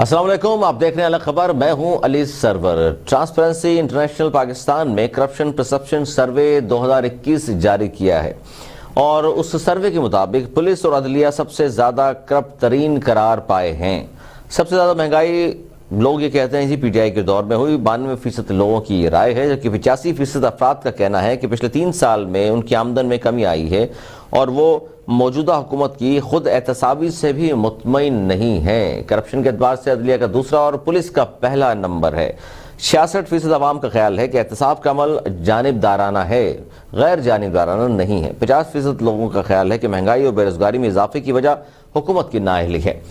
अस्सलाम वालेकुम, आप देख रहे हैं अलग खबर। मैं हूं अली सरवर। ट्रांसपेरेंसी इंटरनेशनल पाकिस्तान में करप्शन परसेप्शन सर्वे 2021 जारी किया है और उस सर्वे के मुताबिक पुलिस और अदलिया सबसे ज़्यादा करप्ट तरीन करार पाए हैं। सबसे ज़्यादा महंगाई लोग ये कहते हैं जी पीटीआई के दौर में हुई, 92% लोगों की ये राय है, जबकि 85% अफराद का कहना है कि पिछले 3 साल में उनकी आमदन में कमी आई है और वो मौजूदा हुकूमत की खुद एहतसाबी से भी मुतमईन नहीं है। करप्शन के एतबार से अदलिया का दूसरा और पुलिस का पहला नंबर है। 66% अवाम का ख्याल है कि एहतसाब का अमल जानिबदाराना है, गैर जानिबदाराना नहीं है। 50% लोगों का ख्याल है कि महंगाई और बेरोजगारी में इजाफे की वजह हुकूमत की नाअहली है।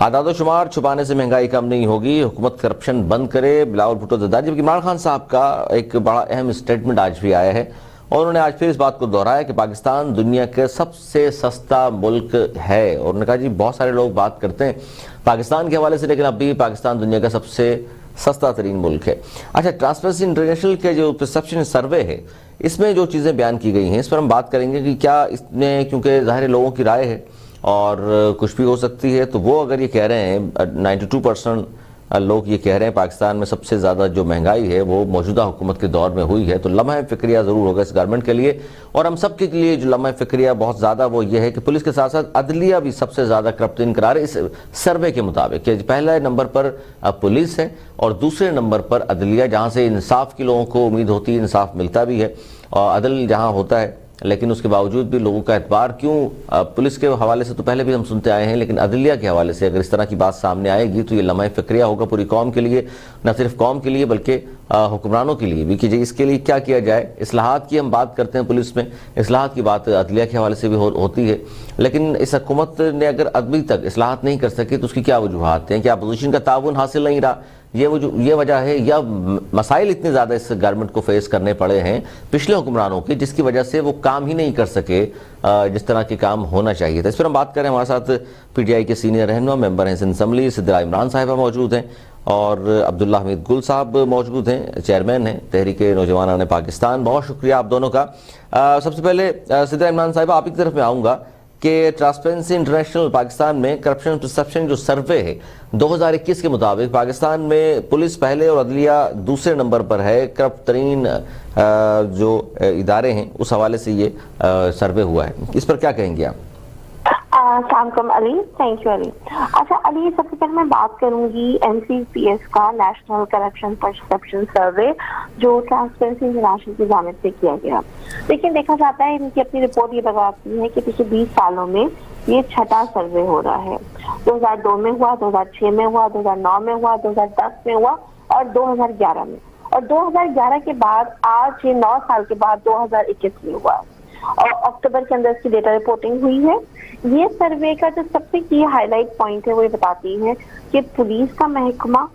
आदाद शुमार छुपाने से महंगाई कम नहीं होगी, हुकूमत करप्शन बंद करे, बिलावल भुट्टो जरदारी। जबकि इमरान खान साहब का एक बड़ा अहम स्टेटमेंट आज भी आया है और उन्होंने आज फिर इस बात को दोहराया कि पाकिस्तान दुनिया के सबसे सस्ता मुल्क है। और उन्होंने कहा जी बहुत सारे लोग बात करते हैं पाकिस्तान के हवाले से, लेकिन अब भी पाकिस्तान दुनिया का सबसे सस्ता तरीन मुल्क है। अच्छा, ट्रांसपेरेंसी इंटरनेशनल के जो परसेप्शन सर्वे है इसमें जो चीज़ें बयान की गई हैं इस पर हम बात करेंगे कि क्या इसमें, क्योंकि ज़ाहिर लोगों की राय है और कुछ भी हो सकती है, तो वो अगर ये कह रहे हैं 92% लोग ये कह रहे हैं पाकिस्तान में सबसे ज़्यादा जो महंगाई है वो मौजूदा हुकूमत के दौर में हुई है, तो लम्हा फ़िक्रिया ज़रूर होगा इस गवर्नमेंट के लिए। और हम सब के लिए जो लम्हा फ़िक्रिया बहुत ज़्यादा वो ये है कि पुलिस के साथ साथ अदलिया भी सबसे ज़्यादा करप्शन करार इस सर्वे के मुताबिक कि पहले नंबर पर पुलिस है और दूसरे नंबर पर अदलिया, जहाँ से इंसाफ की लोगों को उम्मीद होती है, इंसाफ मिलता भी है और अदल जहाँ होता है, लेकिन उसके बावजूद भी लोगों का एतबार क्यों पुलिस के हवाले से तो पहले भी हम सुनते आए हैं, लेकिन अदलिया के हवाले से अगर इस तरह की बात सामने आएगी तो ये लम्हा फ़िक्रिया होगा पूरी कौम के लिए, न सिर्फ कौम के लिए बल्कि हुक्मरानों के लिए भी कि जी इसके लिए क्या किया जाए। इस्लाहात की हम बात करते हैं, पुलिस में इस्लाहात की बात अदलिया के हवाले से भी होती है, लेकिन इस हुकूमत ने अगर अभी तक इस्लाहात नहीं कर सकी तो उसकी क्या वजूहात हैं? क्या अपोजिशन का ताउन हासिल नहीं रहा, ये वजह है, या मसाइल इतने ज़्यादा इस गवर्नमेंट को फेस करने पड़े हैं पिछले हुक्मरानों के जिसकी वजह से वो काम ही नहीं कर सके जिस तरह के काम होना चाहिए था। इस पर हम बात करें, हमारे साथ पीटीआई के सीनियर रहनुमा मेंबर हैं सिंध असम्बली सिद्दीक़ा इमरान साहिबा मौजूद हैं और अब्दुल्ला हमीद गुल साहब मौजूद हैं, चेयरमैन हैं तहरीक नौजवानान पाकिस्तान। बहुत शुक्रिया आप दोनों का। सबसे पहले सिद्दीक़ा इमरान साहिबा आप ही की तरफ में आऊँगा कि ट्रांसपेरेंसी इंटरनेशनल पाकिस्तान में करप्शन परसेप्शन जो सर्वे है 2021 के मुताबिक पाकिस्तान में पुलिस पहले और अदलिया दूसरे नंबर पर है। करप्ट तरीन जो इदारे हैं उस हवाले से ये सर्वे हुआ है, इस पर क्या कहेंगे आप? अस्सलाम अली, थैंक यू अली। अच्छा अली, सबसे पहले मैं बात करूंगी NCPS का नेशनल करप्शन परसेप्शन सर्वे जो ट्रांसपेरेंसी इंटरनेशनल की जानिब से किया गया। लेकिन देखा जाता है इनकी अपनी रिपोर्ट ये बताती है कि पिछले 20 सालों में ये छठा सर्वे हो रहा है। 2002 में हुआ, 2006 में हुआ, 2009 में हुआ, 2010 में हुआ और 2011 में, और 2011 के बाद आज ये 9 साल के बाद 2021 में हुआ और अक्टूबर के अंदर इसकी डेटा रिपोर्टिंग हुई है। ये सर्वे का जो सबसे की हाईलाइट पॉइंट है वो ये बताती है कि पुलिस का महकमा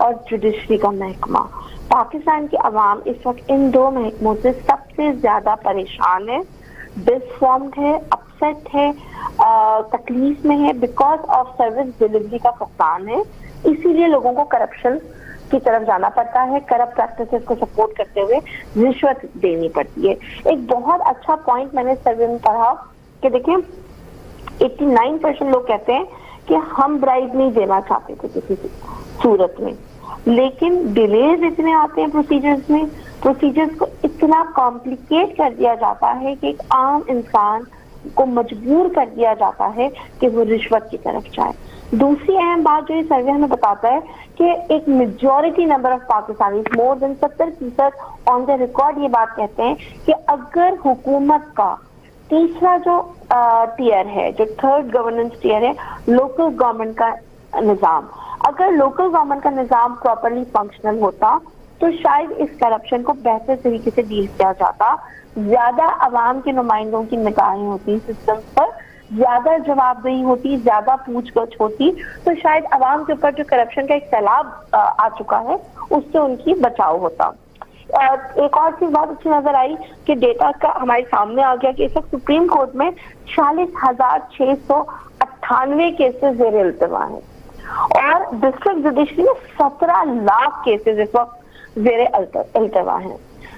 और जुडिशरी का महकमा, पाकिस्तान की आवाम इस वक्त इन दो महकमों से सबसे ज्यादा परेशान है, डिसफॉर्म्ड है, अपसेट है, तकलीफ में है, बिकॉज ऑफ सर्विस डिलीवरी का फुकदान है। इसीलिए लोगों को करप्शन की तरफ जाना पड़ता है, करप्ट प्रैक्टिसेस को सपोर्ट करते हुए रिश्वत देनी पड़ती है। एक बहुत अच्छा पॉइंट मैंने सर्वे में पढ़ा कि देखिए 89% लोग कहते हैं कि हम ब्राइब नहीं देना चाहते थे किसी सूरत में, लेकिन डिलेज इतने आते हैं प्रोसीजर्स में, प्रोसीजर्स को इतना कॉम्प्लिकेट कर दिया जाता है कि एक आम इंसान को मजबूर कर दिया जाता है कि वो रिश्वत की तरफ जाए। दूसरी अहम बात जो ये सर्वे हमें बताता है कि एक majority number of Pakistani, more than 70% on the record ये बात कहते हैं कि अगर हुकूमत का तीसरा जो टियर है, जो थर्ड गवर्नेंस टियर है, लोकल गवर्नमेंट का निजाम, अगर लोकल गवर्नमेंट का निजाम प्रॉपरली फंक्शनल होता तो शायद इस करप्शन को बेहतर तरीके से डील किया जाता, ज्यादा आवाम के नुमाइंदों की निगाहें होती सिस्टम पर, ज्यादा जवाबदेही होती, ज्यादा पूछगछ होती, तो शायद आवाम के ऊपर जो करप्शन का एक सैलाब आ चुका है उससे उनकी बचाव होता। एक और चीज बहुत अच्छी नजर आई कि डेटा का हमारे सामने आ गया कि इस वक्त सुप्रीम कोर्ट में 40,698 केसेस ज़ेरे इल्तिमा है और डिस्ट्रिक्ट जुडिशरी में 17 लाख केसेस इस वक्त ज़ेरे इल्तिमा है।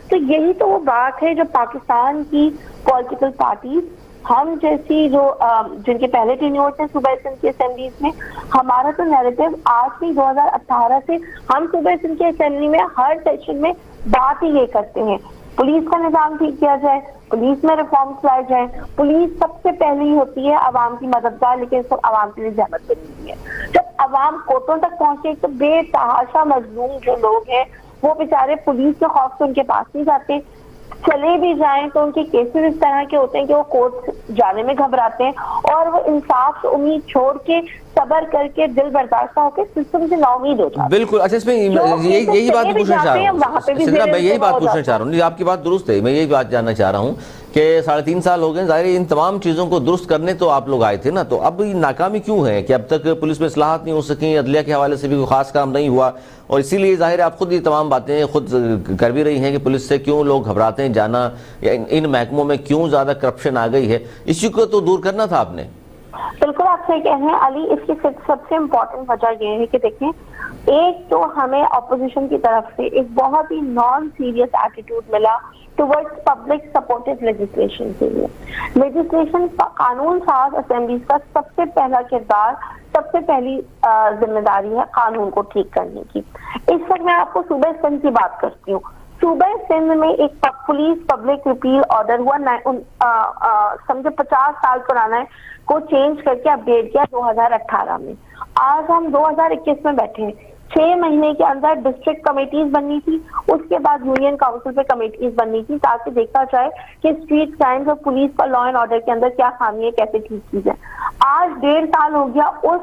तो यही तो वो बात है जो पाकिस्तान की पॉलिटिकल पार्टीज हम जैसी जो जिनके पहले टीन्योर थे सूबा सिंध की असेंबलीज में, हमारा तो नैरेटिव आज भी 2018 से हम सूबा सिंध की असेंबली में हर सेशन में बात ही ये करते हैं, पुलिस का निजाम ठीक किया जाए, पुलिस में रिफॉर्म्स लाए जाए। पुलिस सबसे पहले ही होती है आवाम की मददगार, लेकिन सब आवाम के लिए जहमत बनी हुई है। जब आवाम कोर्टों तक पहुंचे तो बेतहाशा मजलूम जो लोग हैं वो बेचारे पुलिस के खौफ से उनके पास नहीं जाते, चले भी जाएं तो उनके केसेस इस तरह के होते हैं कि वो कोर्ट जाने में घबराते हैं और वो इंसाफ से उम्मीद छोड़ के सबर करके दिल बर्दाश्त होकर सिस्टम से नाउमीद हो जाते हैं। बिल्कुल। अच्छा, इसमें यही बात पूछना चाह रहा हूँ, मैं यही बात पूछना चाह रहा हूँ, आपकी बात दुरुस्त है, मैं यही बात जानना चाह रहा हूँ कि 3.5 साल हो गए, जाहिर इन तमाम चीज़ों को दुरुस्त करने तो आप लोग आए थे ना, तो अब ये नाकामी क्यों है कि अब तक पुलिस में इस्लाहात नहीं हो सकी, अदलिया के हवाले से भी कोई खास काम नहीं हुआ, और इसीलिए जाहिर आप खुद ये तमाम बातें खुद कर भी रही हैं कि पुलिस से क्यों लोग घबराते हैं जाना, या इन महकमों में क्यों ज़्यादा करप्शन आ गई है, इसी को तो दूर करना था आपने। बिल्कुल आप सही कह रहे हैं अली, इसकी सबसे इम्पोर्टेंट वजह यह है कि देखें, एक तो हमें ऑपोजिशन की तरफ से एक बहुत ही नॉन सीरियस एटीट्यूड मिला टुवर्ड्स पब्लिक सपोर्टेड लेजिस्लेशन के लिए। लेजिस्लेशन कानून साज असेंबलीज का सबसे पहला किरदार, सबसे पहली जिम्मेदारी है कानून को ठीक करने की। इस वक्त मैं आपको सूबे सिंध की बात करती हूँ। सूबे सिंध में एक पुलिस पब्लिक रिपील ऑर्डर हुआ, समझो 50 साल पुराना है, को चेंज करके अपडेट किया 2018 में। आज हम 2021 में बैठे हैं। 6 महीने के अंदर डिस्ट्रिक्ट कमेटीज बननी थी, उसके बाद यूनियन काउंसिल पे कमेटीज बननी थी, ताकि देखा जाए कि स्ट्रीट क्राइम्स और पुलिस का लॉ एंड ऑर्डर के अंदर क्या खामी है, कैसे ठीक की जाए। आज 1.5 साल हो गया, उस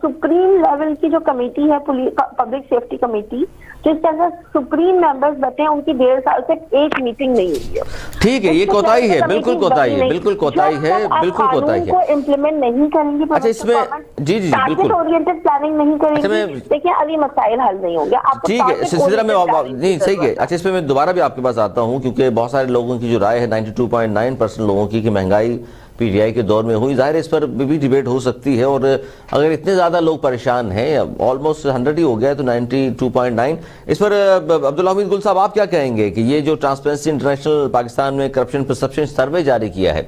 सुप्रीम लेवल की जो कमेटी है पब्लिक सेफ्टी कमेटी, जिसके अंदर सुप्रीम मेंबर्स बैठे हैं, उनकी 1.5 साल से एक मीटिंग नहीं हुई है। ठीक है, ये कोताही है, बिल्कुल कोताही है, बिल्कुल कोताही है, बिल्कुल कोताही है। को इम्प्लीमेंट नहीं करेंगे, अच्छा इसमें जी बिल्कुल ओरिएंटेड प्लानिंग नहीं करेंगे, देखिए अली मसाइल हल नहीं होंगे। ठीक है, सिलसिला में नहीं सही है। अच्छा इसमें मैं दोबारा भी आपके पास आता हूँ, क्योंकि बहुत सारे लोगों की जो राय है 92.9% लोगों की कि महंगाई पीटीआई के दौर में हुई, जाहिर इस पर भी डिबेट हो सकती है, और अगर इतने ज़्यादा लोग परेशान हैं, ऑलमोस्ट 100 ही हो गया, तो 92.9 इस पर अब्दुल हमीद गुल साहब आप क्या कहेंगे कि ये जो ट्रांसपेरेंसी इंटरनेशनल पाकिस्तान में करप्शन परसेप्शन सर्वे जारी किया है,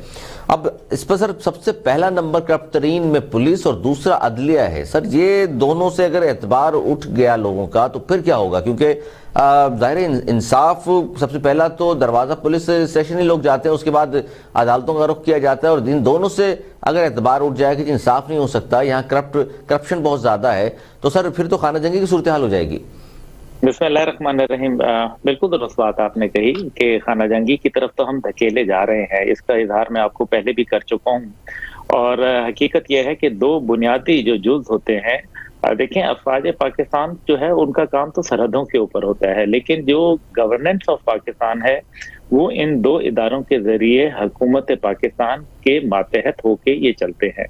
अब इस पर सर सबसे पहला नंबर करप्ट तरीन में पुलिस और दूसरा अदलिया है, सर ये दोनों से अगर एतबार उठ गया लोगों का तो फिर क्या होगा? क्योंकि ज़ाहिर इंसाफ सबसे पहला तो दरवाज़ा पुलिस स्टेशन ही लोग जाते हैं, उसके बाद अदालतों का रुख किया जाता है, और इन दोनों से अगर एतबार उठ जाए कि इंसाफ नहीं हो सकता, यहाँ करप्शन बहुत ज़्यादा है, तो सर फिर तो खाना जंगी की सूरत हाल हो जाएगी। बिस्मिल्लाहिर्रहमानिर्रहीम, बिल्कुल दुरुस्त बात आपने कही कि खाना जंगी की तरफ तो हम धकेले जा रहे हैं। इसका इजहार मैं आपको पहले भी कर चुका हूँ, और हकीकत यह है कि 2 बुनियादी जो जुज़ होते हैं, देखें अफवाज पाकिस्तान जो है उनका काम तो सरहदों के ऊपर होता है, लेकिन जो गवर्नेंस ऑफ पाकिस्तान है वो इन 2 इदारों के जरिए हुकूमत पाकिस्तान के मातहत होके ये चलते हैं।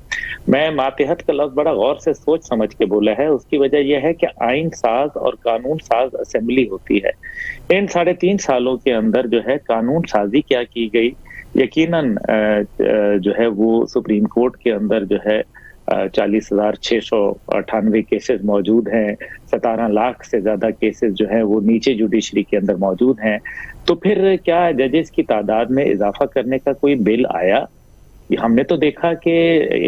मैं मातहत का लफ्ज बड़ा गौर से सोच समझ के बोला है, उसकी वजह यह है कि आइन साज और कानून साज असेंबली होती है। इन 3.5 सालों के अंदर जो है कानून साजी क्या की गई, यकीनन जो है वो सुप्रीम कोर्ट के अंदर जो है 40,698 केसेस मौजूद हैं, 17 लाख से ज्यादा केसेस जो है वो नीचे जुडिशरी के अंदर मौजूद हैं। तो फिर क्या जजेस की तादाद में इजाफा करने का कोई बिल आया? हमने तो देखा कि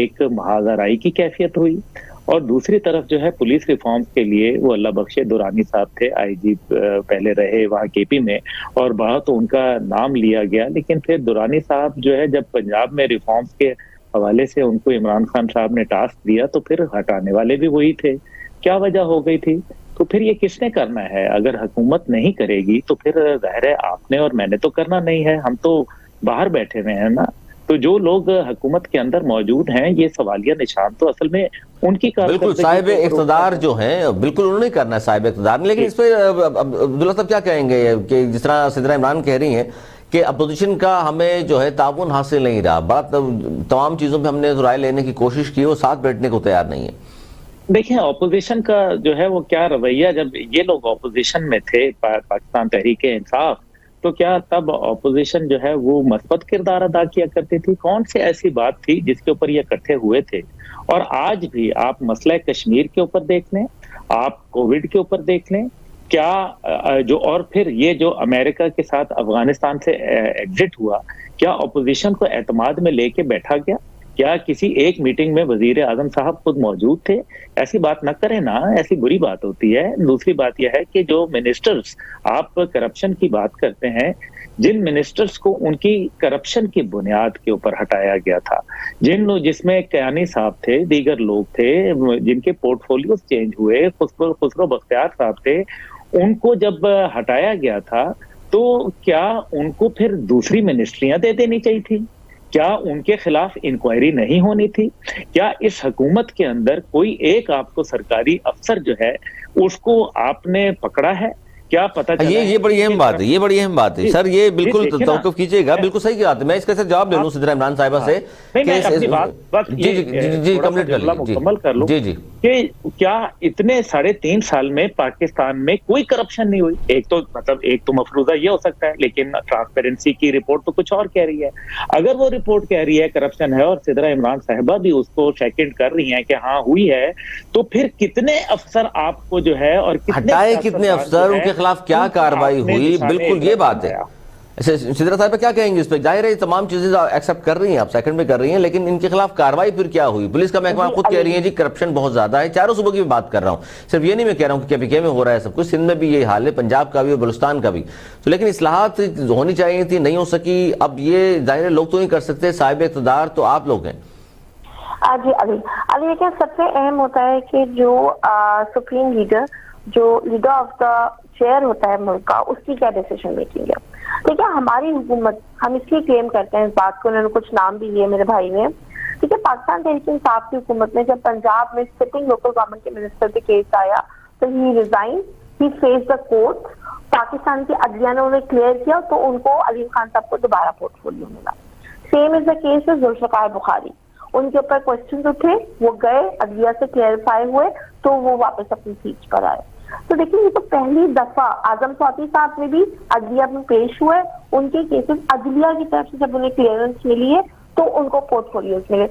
एक महाजराई की कैफियत हुई, और दूसरी तरफ जो है पुलिस रिफॉर्म्स के लिए वो अल्लाह बख्शे दुरानी साहब थे, आईजी पहले रहे वहाँ केपी में, और वहाँ तो उनका नाम लिया गया, लेकिन फिर दुरानी साहब जो है जब पंजाब में रिफॉर्म्स के हवाले से उनको इमरान खान साहब ने टास्क दिया तो फिर हटाने वाले भी वही थे। क्या वजह हो गई थी? तो फिर ये किसने करना है? अगर हुकूमत नहीं करेगी तो फिर जाहिर है आपने और मैंने तो करना नहीं है, हम तो बाहर बैठे हुए हैं ना। तो जो लोग हुकूमत के अंदर मौजूद हैं, ये सवालिया निशान तो असल में उनकी बिल्कुल साहिब इख्तिदार जो हैं, बिल्कुल उन्होंने करना है साहिब इख्तिदार ने। लेकिन इस पर अब्दुल्ला साहब क्या कहेंगे कि जिस तरह सिद्रा इमरान कह रही हैं कि अपोजिशन का हमें जो है ताउन हासिल नहीं रहा, बात तमाम चीज़ों पे हमने राय लेने की कोशिश की, वो साथ बैठने को तैयार नहीं है। देखिए ऑपोजिशन का जो है वो क्या रवैया, जब ये लोग ऑपोजिशन में थे पाकिस्तान तहरीक इंसाफ, तो क्या तब ऑपोजिशन जो है वो मस्बत किरदार अदा किया करती थी? कौन सी ऐसी बात थी जिसके ऊपर ये इकट्ठे हुए थे? और आज भी आप मसला कश्मीर के ऊपर देख लें, आप कोविड के ऊपर देख लें, क्या जो और फिर ये जो अमेरिका के साथ अफगानिस्तान से एग्जिट हुआ, क्या ऑपोजिशन को एतमाद में लेके बैठा गया? क्या किसी एक मीटिंग में वजीर आजम साहब खुद मौजूद थे? ऐसी बात न करें ना, ऐसी बुरी बात होती है। दूसरी बात यह है कि जो मिनिस्टर्स, आप करप्शन की बात करते हैं, जिन मिनिस्टर्स को उनकी करप्शन की बुनियाद के ऊपर हटाया गया था, जिसमें कयानी साहब थे, दीगर लोग थे, जिनके पोर्टफोलियोज चेंज हुए, खुसरो बख्तियार साहब थे, उनको जब हटाया गया था तो क्या उनको फिर दूसरी मिनिस्ट्रियां दे देनी चाहिए थी? क्या उनके खिलाफ इंक्वायरी नहीं होनी थी? क्या इस हुकूमत के अंदर कोई एक आपको सरकारी अफसर जो है उसको आपने पकड़ा है? क्या पता चला? ये बड़ी अहम बात है, ये बड़ी अहम बात है सर, ये बिल्कुल तवक्कुफ कीजिएगा, बिल्कुल सही बात है। मैं इसका जवाब ले लूं सिद्रा इमरान साहिबा से। मुकम्मल कर लूं जी जी कि क्या इतने 3.5 साल में पाकिस्तान में कोई करप्शन नहीं हुई? एक तो मफरूजा ये हो सकता है, लेकिन ट्रांसपेरेंसी की रिपोर्ट तो कुछ और कह रही है। अगर वो रिपोर्ट कह रही है करप्शन है और सिद्रा इमरान साहिबा भी उसको सेकंड कर रही हैं कि हाँ हुई है, तो फिर कितने अफसर आपको जो है और हटाए, कितने अफसर, उनके खिलाफ क्या कार्रवाई हुई? बिल्कुल ये बात है। सिद्रा साहब क्या कहेंगे इस पे? जाहिर है तमाम चीजें एक्सेप्ट कर रही हैं, आप सेकंड में कर रही हैं, लेकिन इनके खिलाफ कार्रवाई फिर क्या हुई? पुलिस का महकमा खुद कह रही है जी करप्शन बहुत ज्यादा है। चारों सूबों की भी बात कर रहा हूं, सिर्फ ये नहीं मैं कह रहा हूं कि केपीके में हो रहा है सब कुछ, सिंध में भी यही हाल है, पंजाब का भी और बलूचिस्तान का भी। तो लेकिन इस्लाहात होनी चाहिए थी, नहीं हो सकी। अब ये जाहिर लोग तो नहीं कर सकते, साहिब इक़्तिदार तो आप लोग हैं। जी अली क्या सबसे अहम होता है कि जो सुप्रीम लीडर, जो लीडर ऑफ द चेयर होता है मुल्क का, उसकी क्या डिसीजन मेकिंग है। ठीक है, हमारी हुकूमत, हम इसलिए क्लेम करते हैं इस बात को, उन्होंने कुछ नाम भी लिए मेरे भाई ने। ठीक है, पाकिस्तान तहरीक इंसाफ की हुकूमत में जब पंजाब में सिटिंग लोकल गवर्नमेंट के मिनिस्टर पे केस आया तो he resign, he face the court. Pakistan की अदलिया ने उन्हें क्लियर किया तो उनको अलीम खान साहब को दोबारा पोर्टफोलियो मिला। Same is the case with Zulfikar Bukhari, उनके ऊपर क्वेश्चन उठे, वो गए अदलिया से क्लियरिफाई हुए तो वो वापस अपनी सीट पर आए। तो देखिए ये तो पहली दफा आजम स्वाति साहब में भी अदलिया में पेश हुए, उनके केसेस अदलिया की तरफ से जब उन्हें क्लियरेंस मिली है तो उनको पोर्टफोलियोज मिले।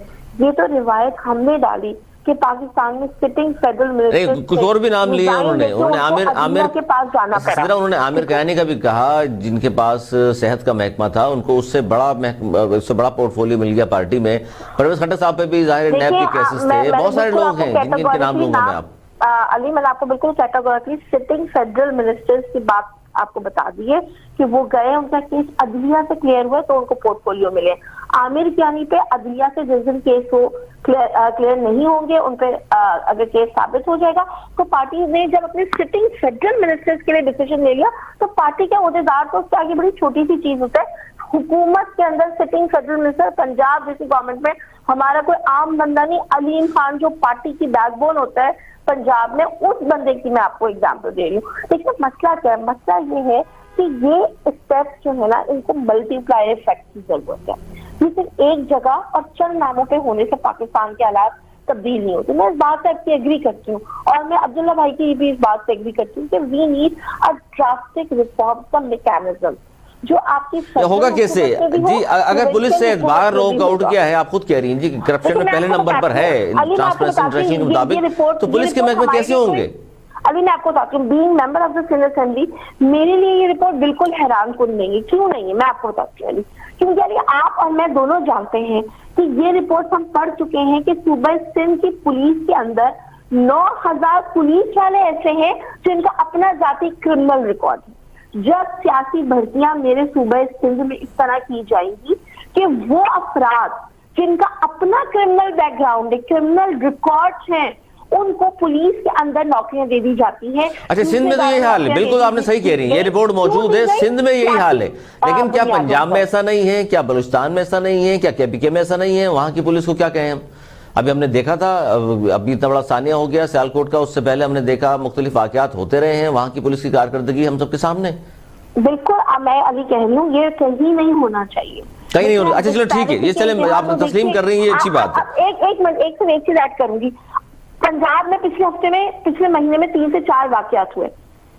ये तो रिवायत हमने डाली कि पाकिस्तान में सिटिंग फेडरल मिनिस्टर, कुछ और भी नाम लिए उन्होंने आमिर के पास जाना पड़ा। उन्होंने आमिर कयानी का भी कहा, जिनके पास सेहत का महकमा था, उनको उससे बड़ा पोर्टफोलियो मिल गया पार्टी में। परवेज खट्टर साहब पे भी जाहिर नैब के केसेस थे, बहुत सारे लोग हैं जिनके नाम लूंगा मैं। आप अली, मैंने आपको बिल्कुल कैटेगोरिकली सिटिंग फेडरल मिनिस्टर्स की बात आपको बता दी है कि वो गए, उनका केस अदलिया से क्लियर हुआ तो उनको पोर्टफोलियो मिले। आमिर कियानी पे अदलिया से जिस दिन केस हो क्लियर नहीं होंगे, उन पे अगर केस साबित हो जाएगा तो पार्टी ने जब अपने सिटिंग फेडरल मिनिस्टर्स के लिए डिसीजन ले लिया तो पार्टी के ओहदेदार तो उसके आगे बड़ी छोटी सी चीज होता है। हुकूमत के अंदर सिटिंग फेडरल मिनिस्टर, पंजाब जैसी गवर्नमेंट में हमारा कोई आम बंदा नहीं, अलीम खान जो पार्टी की बैकबोन होता है पंजाब में, उस बंदे की मैं आपको एग्जांपल दे रही हूँ। लेकिन मसला क्या है? मसला ये है कि ये स्टेप्स जो है ना, इनको मल्टीप्लाई इफेक्ट की जरूरत है। ये सिर्फ एक जगह और चंद नामों पे होने से पाकिस्तान के हालात तब्दील नहीं होते। मैं इस बात से आपकी एग्री करती हूँ और मैं अब्दुल्ला भाई की भी इस बात से एग्री करती हूँ कि we need a drastic reform का मैकेनिज्म जो आपकी होगा कैसे जी? अगर पुलिस से एतबार रोक आउट किया है, आप खुद कह रही हैं जी करप्शन में पहले नंबर पर है ट्रांसपेरेंसी इंटरनेशनल के मुताबिक, तो पुलिस के महकमे कैसे होंगे? अभी मैं आपको बताती हूँ, being member of the Senate assembly, मेरे लिए ये रिपोर्ट बिल्कुल हैरानकुन नहीं है। क्यों नहीं है मैं आपको बताती हूँ, क्योंकि आप और मैं दोनों जानते हैं कि ये रिपोर्ट हम पढ़ चुके हैं कि सूबा सिंध की पुलिस के अंदर 9,000 पुलिस वाले ऐसे हैं जिनका अपना जाति क्रिमिनल रिकॉर्ड है। जब सियासी भर्तियां मेरे सूबे सिंध में इस तरह की जाएंगी कि वो अफराद जिनका अपना क्रिमिनल बैकग्राउंड है, क्रिमिनल रिकॉर्ड्स हैं, उनको पुलिस के अंदर नौकरियां दे दी जाती हैं। अच्छा, सिंध में तो यही हाल है, बिल्कुल आपने सही कह रही है, ये रिपोर्ट मौजूद है, सिंध में यही हाल है। लेकिन क्या पंजाब में ऐसा नहीं है? क्या बलूचिस्तान में ऐसा नहीं है? क्या केपीके में ऐसा नहीं है? वहां की पुलिस को क्या कहें हम? अभी हमने देखा था, अभी इतना बड़ा सानिया हो गया सियालकोट का, उससे पहले हमने देखा मुख्तलिफ वाकयात होते रहे हैं, वहां की पुलिस की कारकर्दगी हम सबके सामने। बिल्कुल, मैं अभी कह रही हूँ ये कहीं नहीं होना चाहिए, कहीं नहीं होना। अच्छा चलो ठीक है, ये चले आप तस्लीम कर रही है, अच्छी बात है। एक मिनट, एक चीज ऐड करूंगी। पंजाब में पिछले महीने में 3 से 4 वाकयात हुए,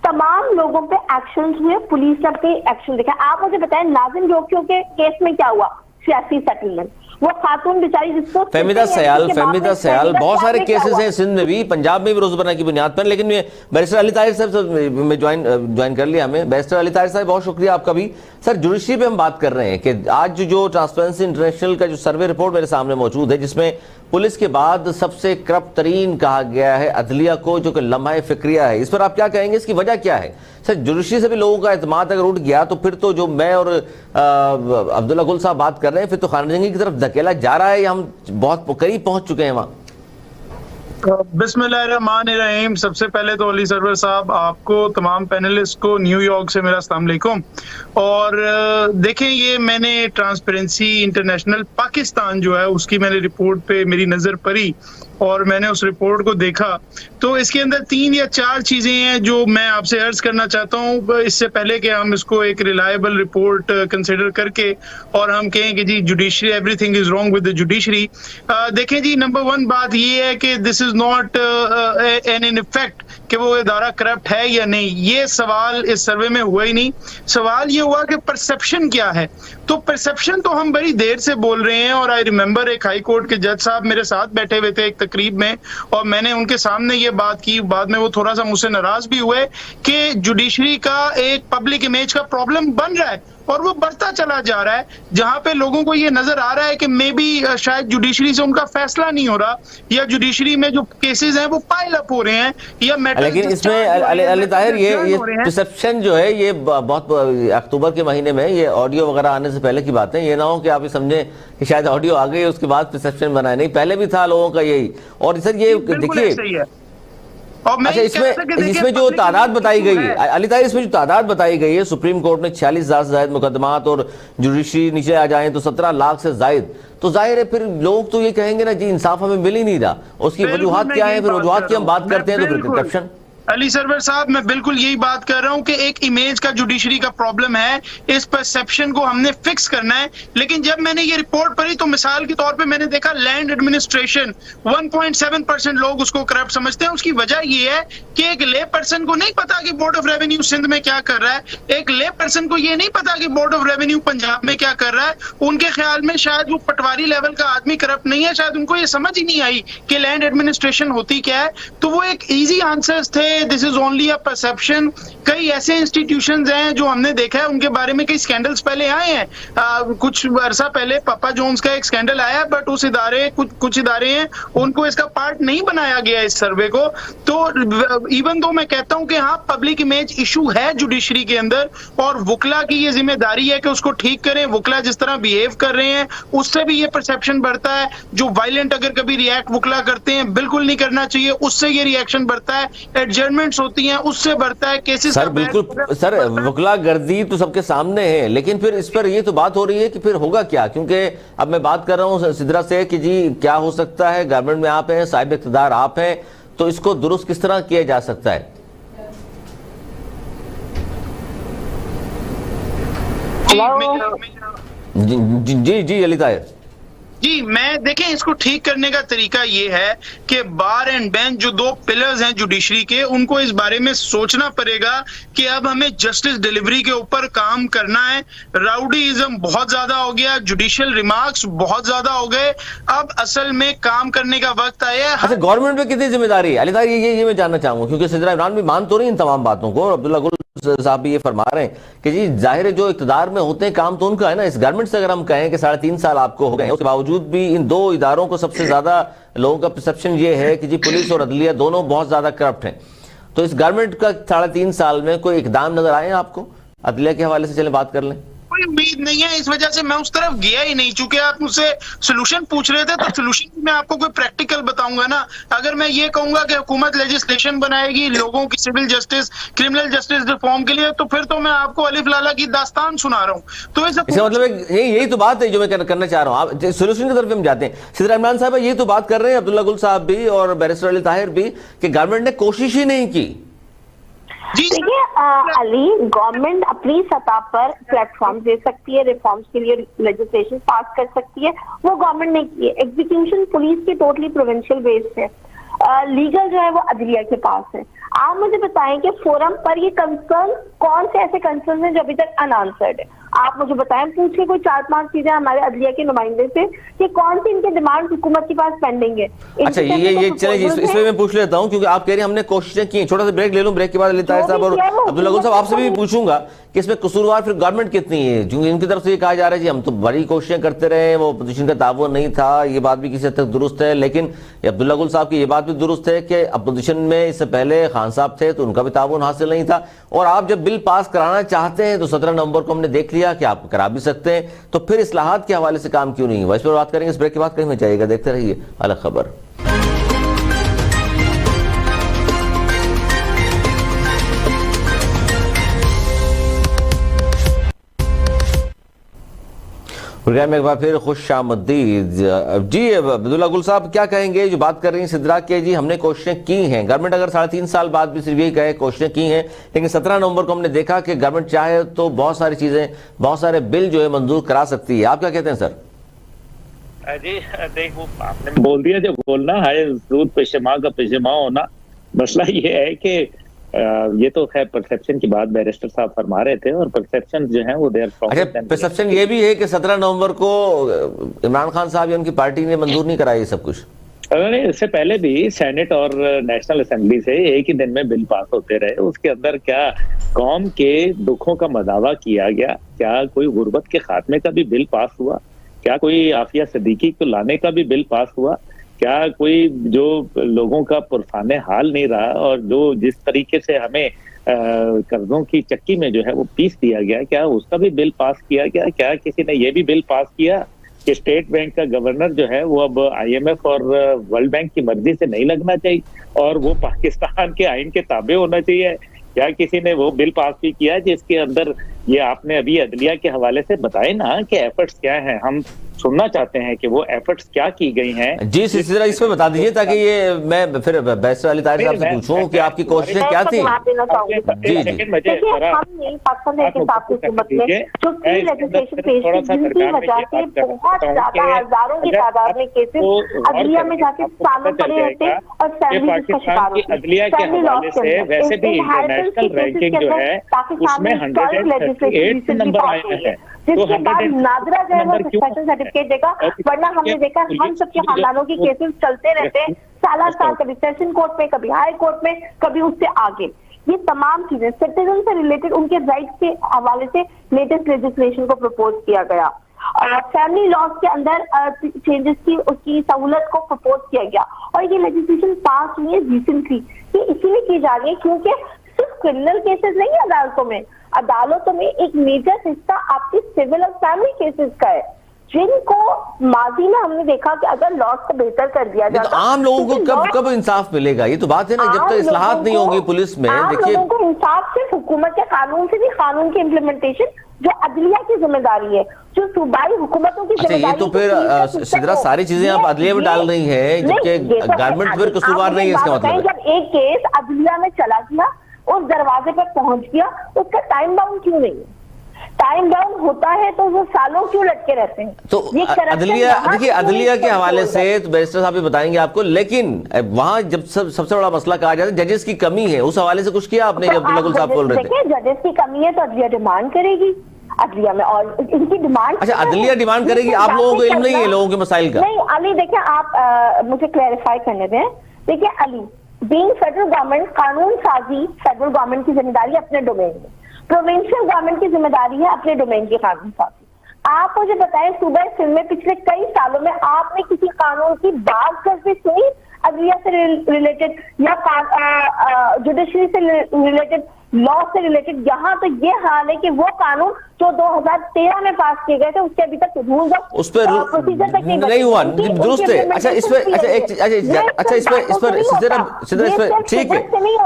तमाम लोगों पे एक्शन हुए, पुलिस ने अपने एक्शन दिखाए। आप मुझे बताएं नाजिम जोकियों के केस में क्या हुआ? सियासी सेटलमेंट। वो खातून बेचारी जिसको फहमीदा सयाल बहुत सारे केसेस हैं सिंध में भी, पंजाब में भी रोजमर्रा की बुनियाद पर। लेकिन बैरिस्टर अली ताहिर साहब में ज्वाइन कर लिया हमें। बैरिस्टर अली ताहिर साहब बहुत शुक्रिया आपका भी। सर, जुडिशरी पे हम बात कर रहे हैं कि आज जो ट्रांसपेरेंसी इंटरनेशनल का जो सर्वे रिपोर्ट मेरे सामने मौजूद है, जिसमें पुलिस के बाद सबसे करप्ट तरीन कहा गया है अदलिया को, जो कि लम्हा फिक्रिया है, इस पर आप क्या कहेंगे? इसकी वजह क्या है? सर, जुडिशरी से भी लोगों का एतमाद अगर उठ गया तो फिर तो जो मैं और अब्दुल्ला गुल साहब बात कर रहे हैं, फिर तो खाना जंगी की तरफ धकेला जा रहा है या हम बहुत करीब पहुंच चुके हैं वहां? बिस्मिल्लाहिर्रहमानिर्रहीम। सबसे पहले तो अली सरवर साहब, आपको, तमाम पैनलिस्ट को न्यूयॉर्क से मेरा अस्सलाम वालेकुम। और देखें, ये मैंने ट्रांसपेरेंसी इंटरनेशनल पाकिस्तान जो है उसकी मैंने रिपोर्ट पे मेरी नज़र पड़ी और मैंने उस रिपोर्ट को देखा, तो इसके अंदर 3 या 4 चीजें हैं जो मैं आपसे अर्ज करना चाहता हूँ, इससे पहले कि हम इसको एक रिलायबल रिपोर्ट कंसिडर करके और हम कहें कि जी judiciary, everything is wrong with the judiciary. देखें जी, नंबर 1 बात ये है कि this is not an in effect कि वो इदारा करप्ट है या नहीं, ये सवाल इस सर्वे में हुआ ही नहीं। सवाल ये हुआ कि परसेप्शन क्या है। तो परसेप्शन तो हम बड़ी देर से बोल रहे हैं, और आई रिमेम्बर एक हाई कोर्ट के जज साहब मेरे साथ बैठे हुए थे एक तकरीब में, और मैंने उनके सामने ये बात की। बाद में वो थोड़ा सा मुझसे नाराज भी हुए कि जुडिशरी का एक पब्लिक इमेज का प्रॉब्लम बन रहा है और वो बढ़ता चला जा रहा है, जहां पे लोगों को ये नजर आ रहा है कि मे बी शायद जुडिशरी से उनका फैसला नहीं हो रहा, या जुडिशरी में जो केसेस हैं वो पाइल अप हो रहे हैं, या लेकिन इसमें अली ताहिर ये परसेप्शन जो है ये बहुत अक्टूबर के महीने में ये ऑडियो वगैरह आने से पहले की बात है। ये ना हो कि आप ये समझे कि शायद ऑडियो आ गई उसके बाद परसेप्शन बनाए, नहीं, पहले भी था लोगों का यही। और सर ये देखिए, अच्छा, इसमें जो तादाद बताई गई है अली ताहिर, इसमें जो तादाद बताई गई है, सुप्रीम कोर्ट में 46,000 से ज्यादा मुकदमात और जुडिशरी नीचे आ जाए तो 17 लाख से जायद, तो जाहिर है फिर लोग तो ये कहेंगे ना जी इंसाफ हमें मिल ही नहीं रहा। उसकी वजूहात क्या है? फिर वजूहात की हम बात करते हैं तो फिर करप्शन। अली सरवर साहब, मैं बिल्कुल यही बात कर रहा हूं कि एक इमेज का जुडिशरी का प्रॉब्लम है, इस परसेप्शन को हमने फिक्स करना है। लेकिन जब मैंने ये रिपोर्ट पढ़ी तो मिसाल के तौर पे मैंने देखा लैंड एडमिनिस्ट्रेशन 1.7% लोग उसको करप्ट समझते हैं। उसकी वजह ये है कि एक ले पर्सन को नहीं पता कि बोर्ड ऑफ रेवेन्यू सिंध में क्या कर रहा है, एक ले पर्सन को ये नहीं पता कि बोर्ड ऑफ रेवेन्यू पंजाब में क्या कर रहा है। उनके ख्याल में शायद वो पटवारी लेवल का आदमी करप्ट नहीं है, शायद उनको ये समझ ही नहीं आई कि लैंड एडमिनिस्ट्रेशन होती क्या है। तो वो एक ईजी आंसर्स थे, this is only a perception. कई ऐसे इंस्टीट्यूशंस हैं जो हमने देखा है, उनके बारे में कई स्कैंडल्स पहले आए हैं। कुछ अरसा पहले पापा जोन्स का एक स्कैंडल आया, बट उस इदारे कुछ इदारे हैं उनको इसका पार्ट नहीं बनाया गया इस सर्वे को। तो इवन दो मैं कहता हूं कि हाँ, पब्लिक इमेज इशू है जुडिशरी के अंदर, और वुकला की ये जिम्मेदारी है कि उसको ठीक करें। वुकला जिस तरह बिहेव कर रहे हैं उससे भी ये परसेप्शन बढ़ता है। जो वायलेंट अगर कभी रिएक्ट वुकला करते हैं, बिल्कुल नहीं करना चाहिए, उससे ये रिएक्शन बढ़ता है। एडजर्नमेंट्स होती हैं, उससे बढ़ता है केसेस। सर बिल्कुल सर, वुकला गर्दी तो सबके सामने है, लेकिन फिर इस पर ये तो बात हो रही है कि फिर होगा क्या? क्योंकि अब मैं बात कर रहा हूँ सिद्रा से कि जी क्या हो सकता है, गवर्नमेंट में आप हैं, साहिब इख्तिदार आप हैं, तो इसको दुरुस्त किस तरह किया जा सकता है? जी अली ताहिर जी, मैं देखें इसको ठीक करने का तरीका ये है कि बार एंड बेंच जो 2 पिलर्स हैं जुडिशरी के, उनको इस बारे में सोचना पड़ेगा कि अब हमें जस्टिस डिलीवरी के ऊपर काम करना है। राउडीइज्म बहुत ज्यादा हो गया, जुडिशियल रिमार्क्स बहुत ज्यादा हो गए, अब असल में काम करने का वक्त आया है। अच्छा, गवर्नमेंट पे कितनी जिम्मेदारी है अली ताहिर, ये मैं जानना चाहूंगा, क्योंकि सिद्रा इमरान भी मान तो रही इन तमाम बातों को, और अब्दुल्ला गुल साहब भी ये फरमा रहे हैं कि जी जाहिर है जो इख्तिदार में होते हैं काम तो उनका है ना। इस गवर्नमेंट से अगर हम कहें कि 3.5 साल आपको हो गए, उसके बावजूद भी इन 2 इदारों को सबसे ज्यादा लोगों का परसेप्शन ये है कि जी पुलिस और अदलिया दोनों बहुत ज्यादा करप्ट हैं। तो इस गवर्नमेंट का 3.5 साल में कोई इकदाम नजर आए आपको? अदलिया के हवाले से चले बात कर लें। कोई उम्मीद नहीं है, इस वजह से मैं उस तरफ गया ही नहीं। चूंकि आप मुझसे सोल्यूशन पूछ रहे थे तो सोल्यूशन मैं आपको कोई प्रैक्टिकल बताऊंगा ना। अगर मैं ये कहूंगा कि हुकूमत लेजिस्लेशन बनाएगी लोगों की civil justice, criminal justice reform के लिए, तो फिर तो मैं आपको अलिफ लाला की दास्तान सुना रहा हूँ। तो इसका मतलब यही तो बात है जो मैं करना चाह रहा हूँ। आप सोल्यूशन की तरफ हम जाते हैं। सिद्रा इमरान साहब ये तो बात कर रहे हैं, अब्दुल्ला गुल साहब भी और बैरिस्टर अली ताहिर भी, कि गवर्नमेंट ने कोशिश ही नहीं की। देखिए अली, गवर्नमेंट अपनी सतह पर प्लेटफॉर्म दे सकती है, रिफॉर्म्स के लिए लेजिस्लेशन पास कर सकती है, वो गवर्नमेंट ने की है। एग्जीक्यूशन पुलिस की टोटली प्रोविंशियल बेस्ड है, लीगल जो है वो अदलिया के पास है। आप मुझे बताएं कि फोरम पर ये कंसर्न, कौन से ऐसे कंसर्न हैं जो अभी तक अनआंसर्ड है? आप मुझे बताएं, पूछे कोई 4-5 चीजें हमारे अदलिया के नुमाइंदे से कि कौन सी इनके डिमांड हुकूमत के पास पेंडिंग है। अच्छा, ये चलिए इसमें मैं पूछ लेता हूं, क्योंकि आप कह रहे हैं हमने कोशिशें की। छोटा सा ब्रेक ले लूं, ब्रेक के बाद अली ताहिर साहब और अब्दुल्ला गुल साहब आपसे भी पूछूंगा कि इसमें कसूरवार फिर गवर्नमेंट कितनी है। क्योंकि इनकी तरफ से ये कहा जा रहा है जी हम तो बड़ी कोशिशें करते रहे, वो अपोजिशन का ताउन नहीं था, ये बात भी किसी हद तक दुरुस्त है। लेकिन अब्दुल्ला गुल साहब की ये बात भी दुरुस्त है कि अपोजिशन में इससे पहले खान साहब थे तो उनका भी ताउन हासिल नहीं था, और आप जब बिल पास कराना चाहते हैं तो 17 नवंबर को हमने देख लिया कि आप करा भी सकते हैं, तो फिर इस्लाहात के हवाले से काम क्यों नहीं हुआ? इस पर बात करेंगे इस ब्रेक के बाद, कहीं में जाइएगा, देखते रहिए अलग खबर। प्रोग्राम में एक बार फिर खुशामदीद जी। अब्दुल्ला गुल साहब क्या कहेंगे जो बात कर रही हैं सिद्रा के जी हमने कोशिशें की हैं, गवर्नमेंट अगर 3.5 साल बाद भी सिर्फ यही कहे कोशिशें की हैं, लेकिन 17 नवंबर को हमने देखा कि गवर्नमेंट चाहे तो बहुत सारी चीजें, बहुत सारे बिल जो है मंजूर करा सकती है। आप क्या कहते हैं सर? जी देखो, आपने बोल दिया जो बोलना है, दूध पेशमा का पेशमा होना। मसला ये है कि ये तो खैर परसेप्शन की बात बैरिस्टर साहब फरमा रहे थे, और परसेप्शन जो है वो देयर। अच्छा, परसेप्शन ये भी है कि 17 नवंबर को इमरान खान साहब या उनकी पार्टी ने मंजूर नहीं कराया ये सब कुछ। नहीं, इससे पहले भी सेनेट और नेशनल असेंबली से एक ही दिन में बिल पास होते रहे। उसके अंदर क्या कौम के दुखों का मदावा किया गया? क्या कोई गुर्बत के खात्मे का भी बिल पास हुआ? क्या कोई आफिया सदीकी को लाने का भी बिल पास हुआ? क्या कोई जो लोगों का पुरफाने हाल नहीं रहा, और जो जिस तरीके से हमें कर्जों की चक्की में जो है वो पीस दिया गया, क्या उसका भी बिल पास किया गया? क्या किसी ने ये भी बिल पास किया कि स्टेट बैंक का गवर्नर जो है वो अब IMF और वर्ल्ड बैंक की मर्जी से नहीं लगना चाहिए और वो पाकिस्तान के आइन के ताबे होना चाहिए? क्या किसी ने वो बिल पास भी किया जिसके अंदर ये आपने अभी अदलिया के हवाले से बताए ना कि एफर्ट्स क्या हैं? हम सुनना चाहते हैं कि वो एफर्ट्स क्या की गई हैं। जी सिलसिला इसमें बता दीजिए ताकि ये मैं फिर बैरिस्टर अली ताहिर साहब से पूछूं कि आपकी कोशिशें क्या थी। जी जी हजारों की तादाद में केसेस अदलिया में जाके सालों पड़े रहते हैं और पाकिस्तान की अदलिया के हवाले से वैसे भी इंटरनेशनल रैंकिंग जो है उसमें 138 नंबर आए हैं, जिसके बाद नादरा जो है वो स्पेशल सर्टिफिकेट देगा, वरना हमने देखा हम सबके खानदानों की केसेस चलते रहते हैं साल, कभी सेशन कोर्ट में, कभी हाई कोर्ट में, कभी उससे आगे। ये तमाम चीजें सिटीजन से रिलेटेड उनके राइट के हवाले से लेटेस्ट लेजिस्लेशन को प्रपोज किया गया, और फैमिली लॉज के अंदर चेंजेस की उसकी सहूलत को प्रपोज किया गया, और ये लेजिस्लेशन पास हुई है रिसेंटली। ये इसीलिए की जा रही है क्योंकि सिर्फ क्रिमिनल केसेस नहीं है अदालतों में एक मेजर हिस्सा आपकी सिविल और फैमिली केसेस का है, जिनको माजी में हमने देखा कि अगर लॉज को बेहतर कर दिया जाए तो आम लोगों को कब इंसाफ मिलेगा? ये तो बात है ना, जब तक इस्लाहात नहीं होंगी पुलिस में। देखिए लोगों को इंसाफ सिर्फ हुकूमत के कानून से नहीं, कानून की इम्प्लीमेंटेशन जो अदलिया की जिम्मेदारी है, जो सूबाई हुकूमतों की जिम्मेदारी है। ये तो फिर सिद्रा सारी चीजें आप अदलिया में डाल रही है, जबकि गवर्नमेंट फिर कसूरवार नहीं है, इसका मतलब जब एक केस अदलिया में चला गया, उस दरवाजे पर पहुंच गया, उसका टाइम बाउंड क्यों नहीं है? टाइम बाउंड होता है तो वो सालों क्यों लटके रहते हैं? तो अदलिया, देखिए अदलिया के हवाले से तो बैरिस्टर साहब भी बताएंगे आपको, लेकिन वहां जब सबसे बड़ा मसला कहा जाता है जजेस की कमी है, उस हवाले से कुछ किया आपने? जब अब्दुल्ला गुल साहब बोल रहे थे जजेस की कमी है तो अदलिया डिमांड करेगी अदलिया में, और इनकी डिमांड। अच्छा, अदलिया डिमांड करेगी, आप लोगों को इल्म नहीं है लोगों के मसाइल का? नहीं अली, देखिए आप मुझे क्लैरिफाई करने दें। देखिए अली, बीइंग फेडरल गवर्नमेंट, कानून साजी फेडरल गवर्नमेंट की जिम्मेदारी अपने डोमेन में, प्रोविंशियल गवर्नमेंट की जिम्मेदारी है अपने डोमेन की कानून साजी। आप मुझे बताएं, सूबा सिंध में पिछले कई सालों में आपने किसी कानून की बात करके सुनी अदलिया से रिलेटेड या जुडिशरी से रिलेटेड, लॉ से रिलेटेड? यहाँ तो ये हाल है कि वो कानून जो 2013 में पास किए गए थे उसके अभी तक रूल्स उस पर प्रोसीजर तक नहीं हुआ, दुरुस्त है। अच्छा इस पर इस पर ठीक है,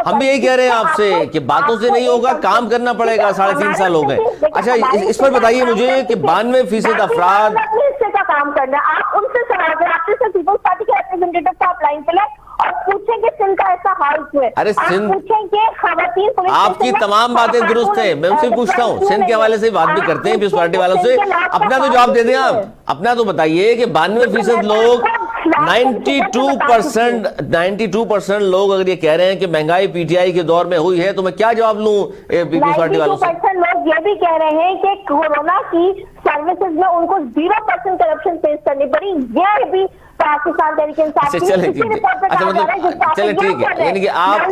हम भी यही कह रहे हैं आपसे कि बातों से नहीं होगा, काम करना पड़ेगा। 3.5 साल हो गए। अच्छा इस पर बताइए मुझे कि 92% अफराद का काम करना है, आप उनसे सवाल करें, आपसे पीपल्स पार्टी के रिप्रेजेंटेटिव को आप लाइन पे लाए और पूछें कि सिंध का ऐसा हाल क्यों है। अरे सिंध, आपकी तमाम बातें दुरुस्त है, मैं उनसे पूछता हूँ, सिंध के हवाले से बात भी करते हैं पीपल्स पार्टी वालों से। अपना तो जवाब दे दें आप, अपना तो बताइए कि 92% लोग 92% लोग अगर ये कह रहे हैं कि महंगाई पीटीआई के दौर में हुई है, तो मैं क्या जवाब लूं पीपल्स पार्टी वालों से? 92% लोग ये भी कह रहे हैं कि कोरोना की सर्विसेज में उनको 0% करप्शन फेस करनी पड़ी। ये भी पाकिस्तान तरीके इंसाफ की चले ठीक है, अच्छा मतलब चले ठीक है, यानी कि आप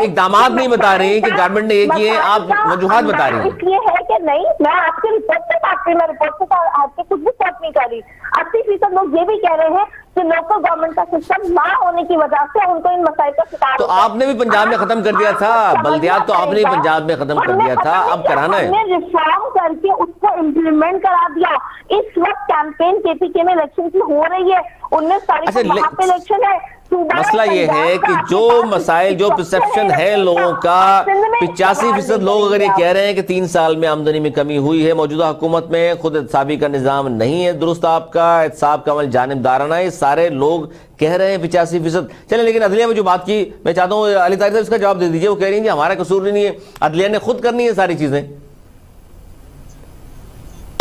इकदामात नहीं बता रही हैं कि गवर्नमेंट ने ये किए, आप वजूहात बता रही हैं। इसलिए है कि नहीं, मैं आपके रिपोर्ट पे बात कर रही, मैं रिपोर्ट पे आपके कुछ भी बात नहीं कर रही। 80% लोग ये भी कह रहे हैं कि लोकल गवर्नमेंट का सिस्टम ना होने की वजह से उनको इन मसाइल का शिकार। तो आपने भी पंजाब में खत्म कर दिया था, बल्दियात तो आपने पंजाब में खत्म कर दिया था, अब कराना है। रिफॉर्म करके उसको इम्प्लीमेंट करा दिया। इस वक्त कैंपेन केपीके में इलेक्शन की हो रही है, 19 तारीख को वहां पे इलेक्शन है। मसला ये है कि जो मसाइल, जो परसेप्शन है लोगों का, 85% लोग अगर ये कह रहे हैं कि 3 साल में आमदनी में कमी हुई है, मौजूदा हुकूमत में खुद एहतसाबी का निजाम नहीं है दुरुस्त, आपका एहतसाब का अमल जानिबदाराना है, सारे लोग कह रहे हैं 85%। चले, लेकिन अदलिया में जो बात की, मैं चाहता हूँ अली ताहिर साहब इसका जवाब दे दीजिए। वो कह रही है कि हमारा कसूर नहीं है, अदलिया ने खुद करनी है सारी चीजें।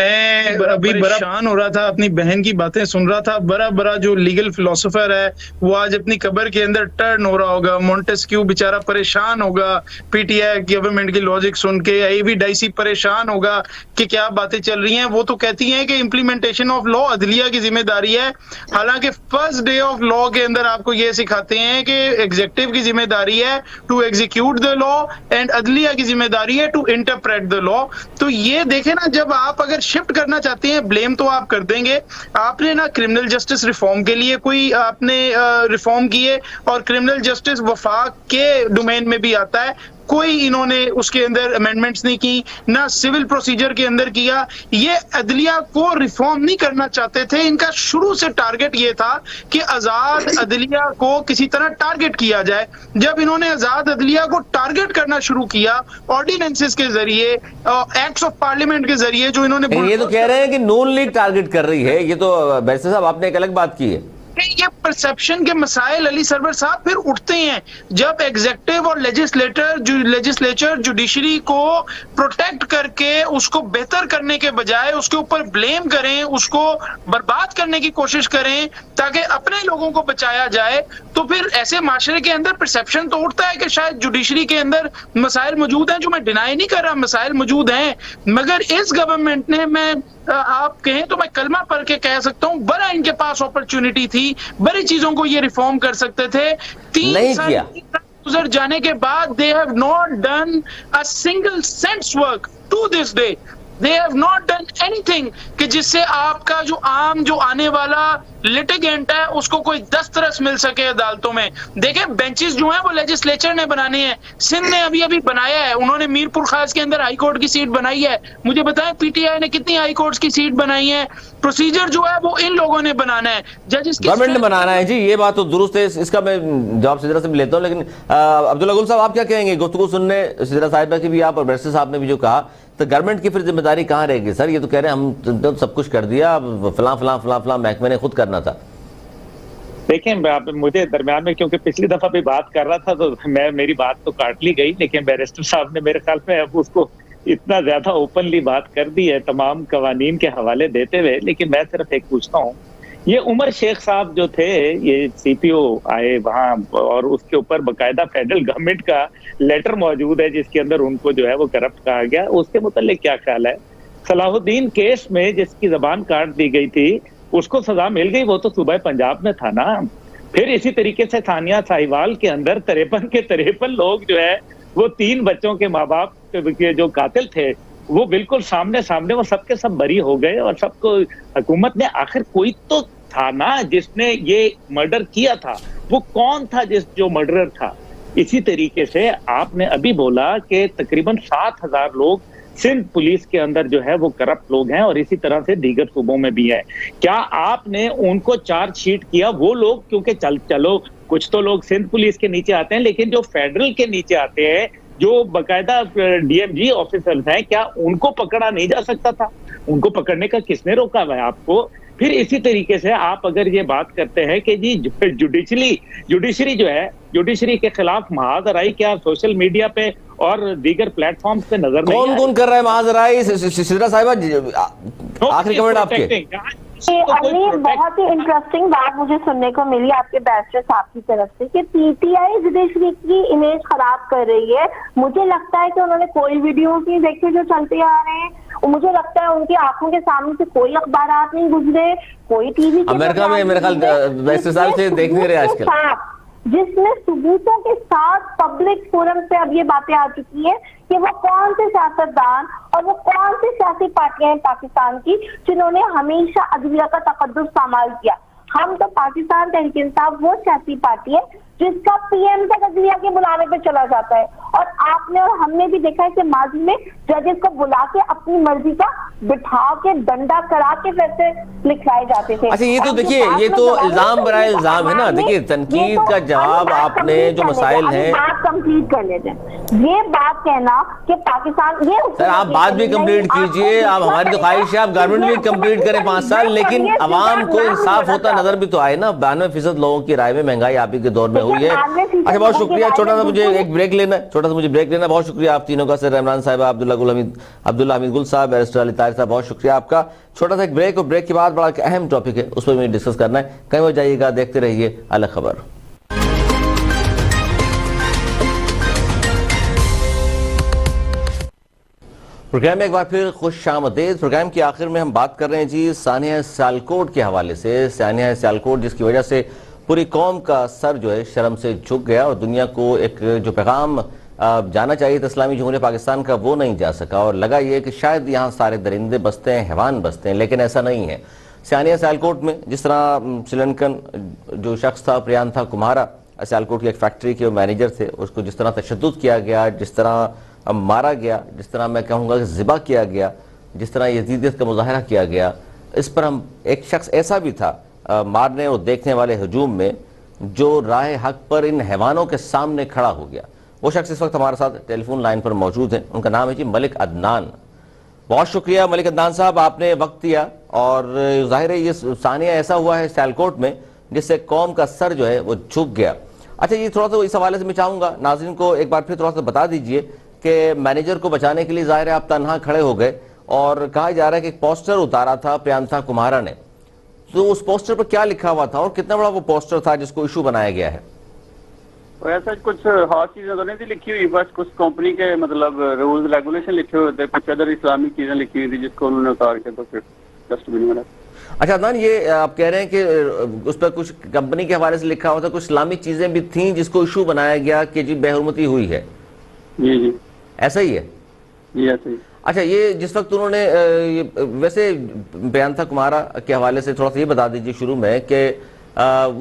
मैं अभी परेशान हो रहा था, अपनी बहन की बातें सुन रहा था। बड़ा बड़ा जो लीगल फिलोसोफर है वो आज अपनी कब्र के अंदर टर्न हो रहा होगा। मोंटेस्क्यू बेचारा परेशान होगा पीटीआई गवर्नमेंट की लॉजिक सुन के। एवी डाइसी परेशान होगा कि क्या बातें चल रही हैं। वो तो कहती हैं कि इम्प्लीमेंटेशन ऑफ लॉ अदलिया की जिम्मेदारी है, हालांकि फर्स्ट डे ऑफ लॉ के अंदर आपको ये सिखाते हैं कि एग्जीक्यूटिव की जिम्मेदारी है to execute the law and अदलिया की जिम्मेदारी है टू इंटरप्रेट द लॉ। तो ये देखे ना, जब आप अगर शिफ्ट करना चाहते हैं ब्लेम तो आप कर देंगे। आपने ना क्रिमिनल जस्टिस रिफॉर्म के लिए कोई आपने रिफॉर्म किए और क्रिमिनल जस्टिस वफाक के डोमेन में भी आता है, कोई इन्होंने उसके अंदर अमेंडमेंट्स नहीं की, ना सिविल प्रोसीजर के अंदर किया। ये अदलिया को रिफॉर्म नहीं करना चाहते थे, इनका शुरू से टारगेट ये था कि आजाद अदलिया को किसी तरह टारगेट किया जाए। जब इन्होंने आजाद अदलिया को टारगेट करना शुरू किया ऑर्डिनेंसेस के जरिए, एक्ट्स ऑफ पार्लियामेंट के जरिए, जो इन्होंने ये तो कह रहे हैं कि नून लीग टारगेट कर रही है, ये तो बैरिस्टर साहब आपने एक अलग बात की है। ये परसेप्शन के मसाइल अली सरवर साहब फिर उठते हैं जब एग्जीक्यूटिव और लेजिस्लेचर जुडिशरी को प्रोटेक्ट करके उसको बेहतर करने के बजाय उसके ऊपर ब्लेम करें, उसको बर्बाद करने की कोशिश करें ताकि अपने लोगों को बचाया जाए। तो फिर ऐसे माशरे के अंदर परसेप्शन तो उठता है कि शायद जुडिशरी के अंदर मसाइल मौजूद हैं, जो मैं डिनाई नहीं कर रहा, मसाइल मौजूद हैं। मगर इस गवर्नमेंट ने, मैं आप कहें तो मैं कलमा पढ़ के कह सकता हूं, बड़ा इनके पास अपॉर्चुनिटी थी, बड़ी चीजों को ये रिफॉर्म कर सकते थे। 3 साल गुजर जाने के बाद they have not done a single cents work to this day. They have not done anything कि जिससे आपका जो आने वाला लिटिगेंट है उसको कोई दस्तरस मिल सके अदालतों में। देखें, बेंचेस जो हैं वो लेजिस्लेचर ने बनाने हैं। सिंध ने अभी अभी बनाया है, उन्होंने मीरपुर खास के अंदर हाई कोर्ट की सीट बनाई है। मुझे बताएं पीटीआई ने कितनी हाई कोर्ट्स की सीट बनाई है? प्रोसीजर जो है वो इन लोगों ने बनाना है, जजेस गवर्नमेंट ने बनाना है। जी, ये बात तो दुरुस्त है, इसका मैं जवाब सिद्रा से भी लेता हूँ। लेकिन अब्दुल्ला गुल साहब, आप क्या कहेंगे? गुफ्तगू सुनने सिद्रा साहिबा की भी आप और बैरिस्टर साहब ने भी जो कहा, तो गवर्नमेंट की फिर जिम्मेदारी कहाँ रहेगी? सर ये तो कह रहे हैं हम तो सब कुछ कर दिया, फलां महकमे ने खुद करना था। देखिए, मुझे दरमियान में, क्योंकि पिछली दफा भी बात कर रहा था तो मेरी बात तो काट ली गई, लेकिन बैरिस्टर साहब ने मेरे ख्याल में अब उसको इतना ज्यादा ओपनली बात कर दी है तमाम कवानीन के हवाले देते हुए। लेकिन मैं सिर्फ एक पूछता हूँ, ये उमर शेख साहब जो थे, ये सीपीओ आए वहां और उसके ऊपर बकायदा फेडरल गवर्नमेंट का लेटर मौजूद है जिसके अंदर उनको जो है वो करप्ट कहा गया, उसके मुताल्लिक क्या ख्याल है? सलाहुद्दीन केस में जिसकी जबान काट दी गई थी उसको सजा मिल गई, वो तो सूबा पंजाब में था ना। फिर इसी तरीके से सानिया साहिवाल के अंदर 53 लोग जो है वो 3 बच्चों के माँ बाप के जो कातिल थे वो बिल्कुल सामने वो सबके सब बरी हो गए। और सबको हुकूमत ने, आखिर कोई तो था ना जिसने ये मर्डर किया था, वो कौन था जो मर्डरर था? इसी तरीके से आपने अभी बोला कि तकरीबन 7000 लोग सिंध पुलिस के अंदर जो है वो करप्ट लोग हैं और इसी तरह से दीगर सूबों में भी है। क्या आपने उनको चार्जशीट किया? वो लोग, क्योंकि चलो कुछ तो लोग सिंध पुलिस के नीचे आते हैं, लेकिन जो फेडरल के नीचे आते हैं, जो बकायदा डीएमजी ऑफिसर्स हैं, क्या उनको पकड़ा नहीं जा सकता था? उनको पकड़ने का किसने रोका है आपको? फिर इसी तरीके से आप अगर ये बात करते हैं कि जी जुडिशरी जो है, जुडिशरी के खिलाफ महाजराई क्या सोशल मीडिया पे और दीगर प्लेटफॉर्म्स पे नजर नहीं? कौन कर रहा है महाजराई? सिद्रा साहिबा, आखिरी कमेंट आपके। अली बहुत ही इंटरेस्टिंग बात मुझे सुनने को मिली आपके बैरिस्टर साहब की तरफ से कि पीटीआई जुडिशरी की इमेज खराब कर रही है। मुझे लगता है कि उन्होंने कोई वीडियो नहीं देखे जो चलते आ रहे हैं, और मुझे लगता है उनकी आंखों के सामने से कोई अखबारात नहीं गुजरे, कोई टीवी अमेरिका में मेरे ख्याल बैरिस्टर साहब से देख नहीं रहे आजकल, जिसमें सबूतों के साथ पब्लिक फोरम पे अब ये बातें आ चुकी है कि वो कौन से सियासतदान और वो कौन सी सियासी पार्टियां हैं पाकिस्तान की जिन्होंने हमेशा अदलिया का तकद्दुस इस्तेमाल किया। हम तो पाकिस्तान तहरीक इंसाफ वो सियासी पार्टी है जिसका पीएम तक अदलिया के बुलाने पे चला जाता है, और आपने और हमने भी देखा है कि माजी में जजेस को बुला के अपनी मर्जी का बिठा के डंडा करा के फैसले लिखवाए जाते थे। अच्छा ये तो देखिए, ये तो इल्जाम बड़ा इल्जाम है ना। देखिए तनकीद का जवाब आपने जो मसाइल हैं, बात कंप्लीट कर लेते हैं। ये बात कहना कि पाकिस्तान, ये सर आप बात भी कंप्लीट कीजिए, आप हमारी तो ख्वाहिश है आप गवर्नमेंट भी कंप्लीट करें 5 साल, लेकिन अवाम को इंसाफ होता नजर भी तो आए ना। 92% लोगों की राय में महंगाई आप ही के दौर में हुई है। अच्छा बहुत शुक्रिया, छोटा सा मुझे एक ब्रेक लेना है, छोटा सा मुझे ब्रेक लेना। बहुत शुक्रिया आप तीनों का, सर इमरान साहब, अब्दुल्ला हमीद गुल साहब, बैरिस्टर अली ताहिर साहब, बहुत शुक्रिया आपका। छोटा सा एक ब्रेक, और ब्रेक के बाद बड़ा अहम टॉपिक है उस पर मुझे डिस्कस करना है। कहीं हो जाइएगा, देखते रहिए अलग खबर। प्रोग्राम में एक बार फिर खुश आमदीद। प्रोग्राम के आखिर में हम बात कर रहे हैं जी सानिया सियालकोट के हवाले से। सानिया सियालकोट जिसकी वजह से पूरी कौम का सर जो है शर्म से झुक गया, और दुनिया को एक जो पैगाम जाना चाहिए था इस्लामी जमहूरियत पाकिस्तान का, वो नहीं जा सका। और लगा ये कि शायद यहाँ सारे दरिंदे बसते हैं, हैवान बसते हैं, लेकिन ऐसा नहीं है। सानिया सियालकोट में जिस तरह श्रीलंकन जो शख्स था प्रियांथा कुमारा, सियालकोट की एक फैक्ट्री के मैनेजर थे, उसको जिस तरह तशद्दुद किया गया, जिस तरह मारा गया, जिस तरह मैं कहूँगा कि ज़िबा किया गया, जिस तरह यजीदियत का मुजाहरा किया गया, इस पर हम एक शख्स ऐसा भी था मारने और देखने वाले हजूम में जो राह हक पर इन हैवानों के सामने खड़ा हो गया। वो शख्स इस वक्त हमारे साथ टेलीफोन लाइन पर मौजूद हैं। उनका नाम है जी मलिक अदनान। बहुत शुक्रिया मलिक अदनान साहब, आपने वक्त दिया। और जाहिर है ये सानिया ऐसा हुआ है सियालकोट में जिससे कौम का सर जो है वो झुक गया। अच्छा ये थोड़ा सा इस हवाले से मैं चाहूँगा नाज़रीन को एक बार फिर थोड़ा सा बता दीजिए कि मैनेजर को बचाने के लिए जाहिर है आप तनहा खड़े हो गए, और कहा जा रहा है कि एक पोस्टर उतारा था प्रियांथा कुमारा ने, तो उस पोस्टर पर क्या लिखा हुआ था और कितना बड़ा वो पोस्टर था जिसको इशू बनाया गया है? तो ऐसा कुछ खास चीजें तो नहीं थी लिखी हुई, बस कुछ कंपनी के मतलब रूल्स रेगुलेशन लिखे हुए थे, कुछ अदर इस्लामिक चीजें लिखी हुई थी जिसको उन्होंने उतार के तो फिर डस्टबिन में रखा। अच्छा अदनान, ये आप कह रहे हैं कि उस पर कुछ कंपनी के हवाले से लिखा हुआ था, कुछ इस्लामिक चीजें भी थी जिसको इशू बनाया गया कि जी बेहुरमती हुई है? जी जी ऐसा ही है? जी ऐसा ही। अच्छा ये जिस वक्त उन्होंने वैसे प्रियांथा कुमारा के हवाले से थोड़ा सा ये बता दीजिए शुरू में कि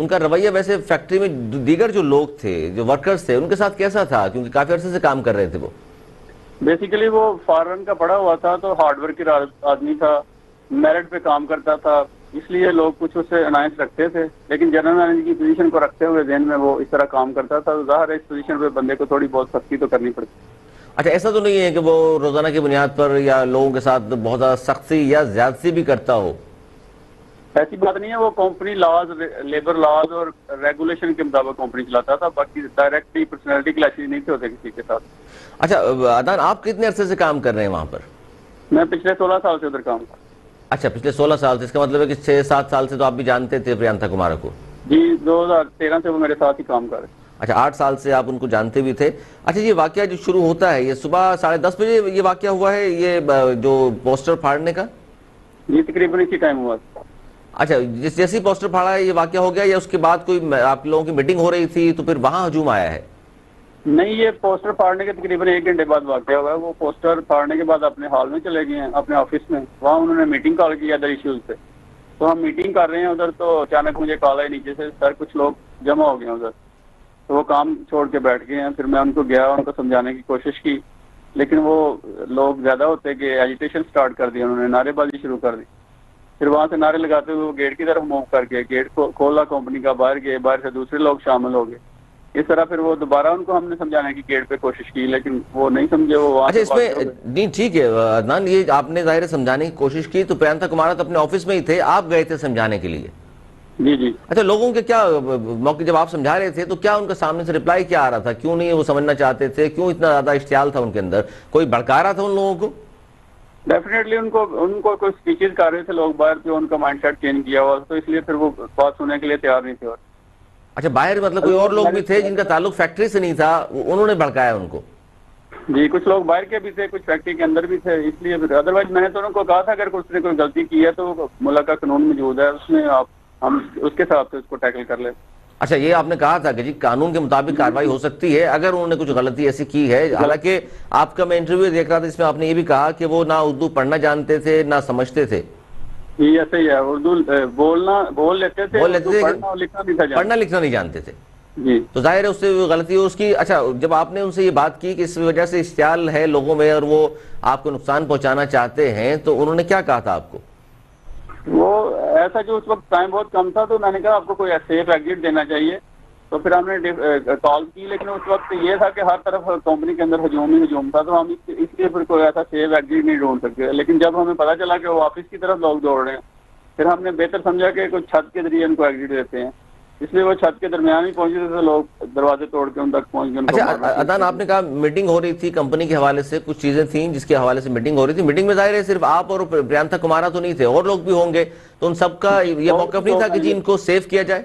उनका रवैया वैसे फैक्ट्री में दीगर जो लोग थे, जो वर्कर्स थे, उनके साथ कैसा था, क्योंकि काफी अरसे से काम कर रहे थे वो? बेसिकली वो फॉरेन का पढ़ा हुआ था, तो हार्डवर्कर आदमी था, मेरिट पे काम करता था, इसलिए लोग कुछ उससे अनायंस रखते थे। लेकिन जनरल मैनेजर की पोजीशन को रखते हुए ध्यान में वो इस तरह काम करता था, तो जाहिर है इस पोजीशन पे बंदे को थोड़ी बहुत सख्ती तो करनी पड़ती। अच्छा ऐसा तो नहीं है कि वो रोजाना की बुनियाद पर या लोगों के साथ बहुत ज्यादा सख्ती या ज्यादती भी करता हो? ऐसी बात नहीं है, वो कंपनी लॉज, लेबर लॉज और रेगुलेशन के मुताबिक कंपनी चलाता था, बाकी डायरेक्टली पर्सनैलिटी क्लैशेस नहीं थे होते किसी के साथ। अच्छा अदनान, आप कितने अरसे से काम कर रहे हैं वहां पर? मैं पिछले 16 साल से उधर काम कर। अच्छा पिछले 16 साल से, इसका मतलब है कि 6-7 साल से तो आप भी जानते थे प्रियांथा कुमारा को? जी 2013 से वो मेरे साथ ही काम कर रहे। अच्छा 8 साल से आप उनको जानते भी थे। अच्छा ये वाकया जो शुरू होता है ये सुबह 10:30 बजे ये वाकया हुआ है, ये जो पोस्टर फाड़ने का? जी तकरीबन इसी टाइम हुआ। अच्छा जैसे ही पोस्टर फाड़ा है ये वाकया हो गया, या उसके बाद कोई आप लोगों की मीटिंग हो रही थी तो फिर वहां हजूम आया है? नहीं, ये पोस्टर फाड़ने के तकरीबन 1 घंटे बाद वाकया हुआ है। वो पोस्टर फाड़ने के बाद अपने हॉल में चले गए हैं, अपने ऑफिस में, वहाँ उन्होंने मीटिंग कॉल की अदर इश्यूज पे। तो हम मीटिंग कर रहे हैं उधर, तो अचानक मुझे कॉल आई नीचे से, सर कुछ लोग जमा हो गए उधर। तो वो काम छोड़ के बैठ गए हैं। फिर मैं उनको गया, उनको समझाने की कोशिश की, लेकिन वो लोग ज्यादा होते कि एजिटेशन स्टार्ट कर दिया, उन्होंने नारेबाजी शुरू कर दी। फिर वहां से नारे लगाते हुए वो गेट की तरफ मूव कर गए, गेट को खोला कंपनी का, बाहर गए, बाहर से दूसरे लोग शामिल हो गए। इस तरह फिर वो दोबारा उनको हमने समझाने की गेट पे कोशिश की, लेकिन वो नहीं समझे। वो अच्छा इसमें नहीं ठीक है अदनान, ये आपने जाहिर समझाने की कोशिश की, तो प्रियांथा कुमारा तो अपने ऑफिस में ही थे, आप गए थे समझाने के लिए? जी जी। अच्छा लोगों के क्या मौके, जब आप समझा रहे थे तो क्या उनका सामने से रिप्लाई क्या आ रहा था? क्यों नहीं वो समझना चाहते थे? क्यों इतना ज्यादा इश्तियाल था उनके अंदर? कोई भड़का रहा था उन लोगों को? डेफिनेटली उनको उनको कुछ स्पीचेस कर रहे थे लोग बाहर, जो उनका माइंडसेट चेंज किया हुआ, तो इसलिए फिर वो बात सुनने के लिए तैयार नहीं थे। और अच्छा, बाहर मतलब कोई और लोग भी थे जिनका ताल्लुक फैक्ट्री से नहीं था, उन्होंने भड़काया उनको? जी, कुछ लोग बाहर के भी थे, कुछ फैक्ट्री के अंदर भी थे, इसलिए फिर अदरवाइज मैंने तो उनको कहा था अगर उसने कोई गलती की है तो मुल्क का कानून मौजूद है, उसमें हम उसके हिसाब से उसको टैकल कर ले। अच्छा, ये आपने कहा था कि जी कानून के मुताबिक कार्रवाई हो सकती है अगर उन्होंने कुछ गलती ऐसी की है। हालांकि आपका मैं इंटरव्यू देख रहा था, इसमें आपने ये भी कहा कि वो ना उर्दू पढ़ना जानते थे ना समझते थे। जी ऐसे ही है, उर्दू बोल लेते थे, पढ़ना लिखना नहीं था, पढ़ना लिखना नहीं जानते थे जी। तो जाहिर है उससे गलती हो उसकी। अच्छा, जब आपने उनसे ये बात की कि इस वजह से इश्तियाल है लोगों में और वो आपको नुकसान पहुंचाना चाहते हैं, तो उन्होंने क्या कहा था आपको? वो ऐसा जो उस वक्त टाइम बहुत कम था, तो मैंने कहा आपको कोई सेफ एग्जिट देना चाहिए, तो फिर हमने कॉल की, लेकिन उस वक्त ये था कि हर तरफ कंपनी के अंदर हजूम ही हजूम था, तो हम इसलिए फिर कोई ऐसा सेफ एग्जिट नहीं ढूंढ सकते। लेकिन जब हमें पता चला कि वो ऑफिस की तरफ लोग दौड़ रहे हैं, फिर हमने बेहतर समझा कि कुछ छत के जरिए उनको एग्जिट देते हैं, इसलिए वो छत के दरमियान ही पहुंचे थे, तो लोग दरवाजे तोड़ के उन तक पहुंच गए। अच्छा अदनान, आपने कहा मीटिंग हो रही थी कंपनी के हवाले से, कुछ चीजें थी जिसके हवाले से मीटिंग हो रही थी। मीटिंग में जाहिर है सिर्फ आप और प्रियंका कुमारा तो नहीं थे, और लोग भी होंगे, तो उन सबका ये मौका नहीं था कि जी इनको सेव किया जाए?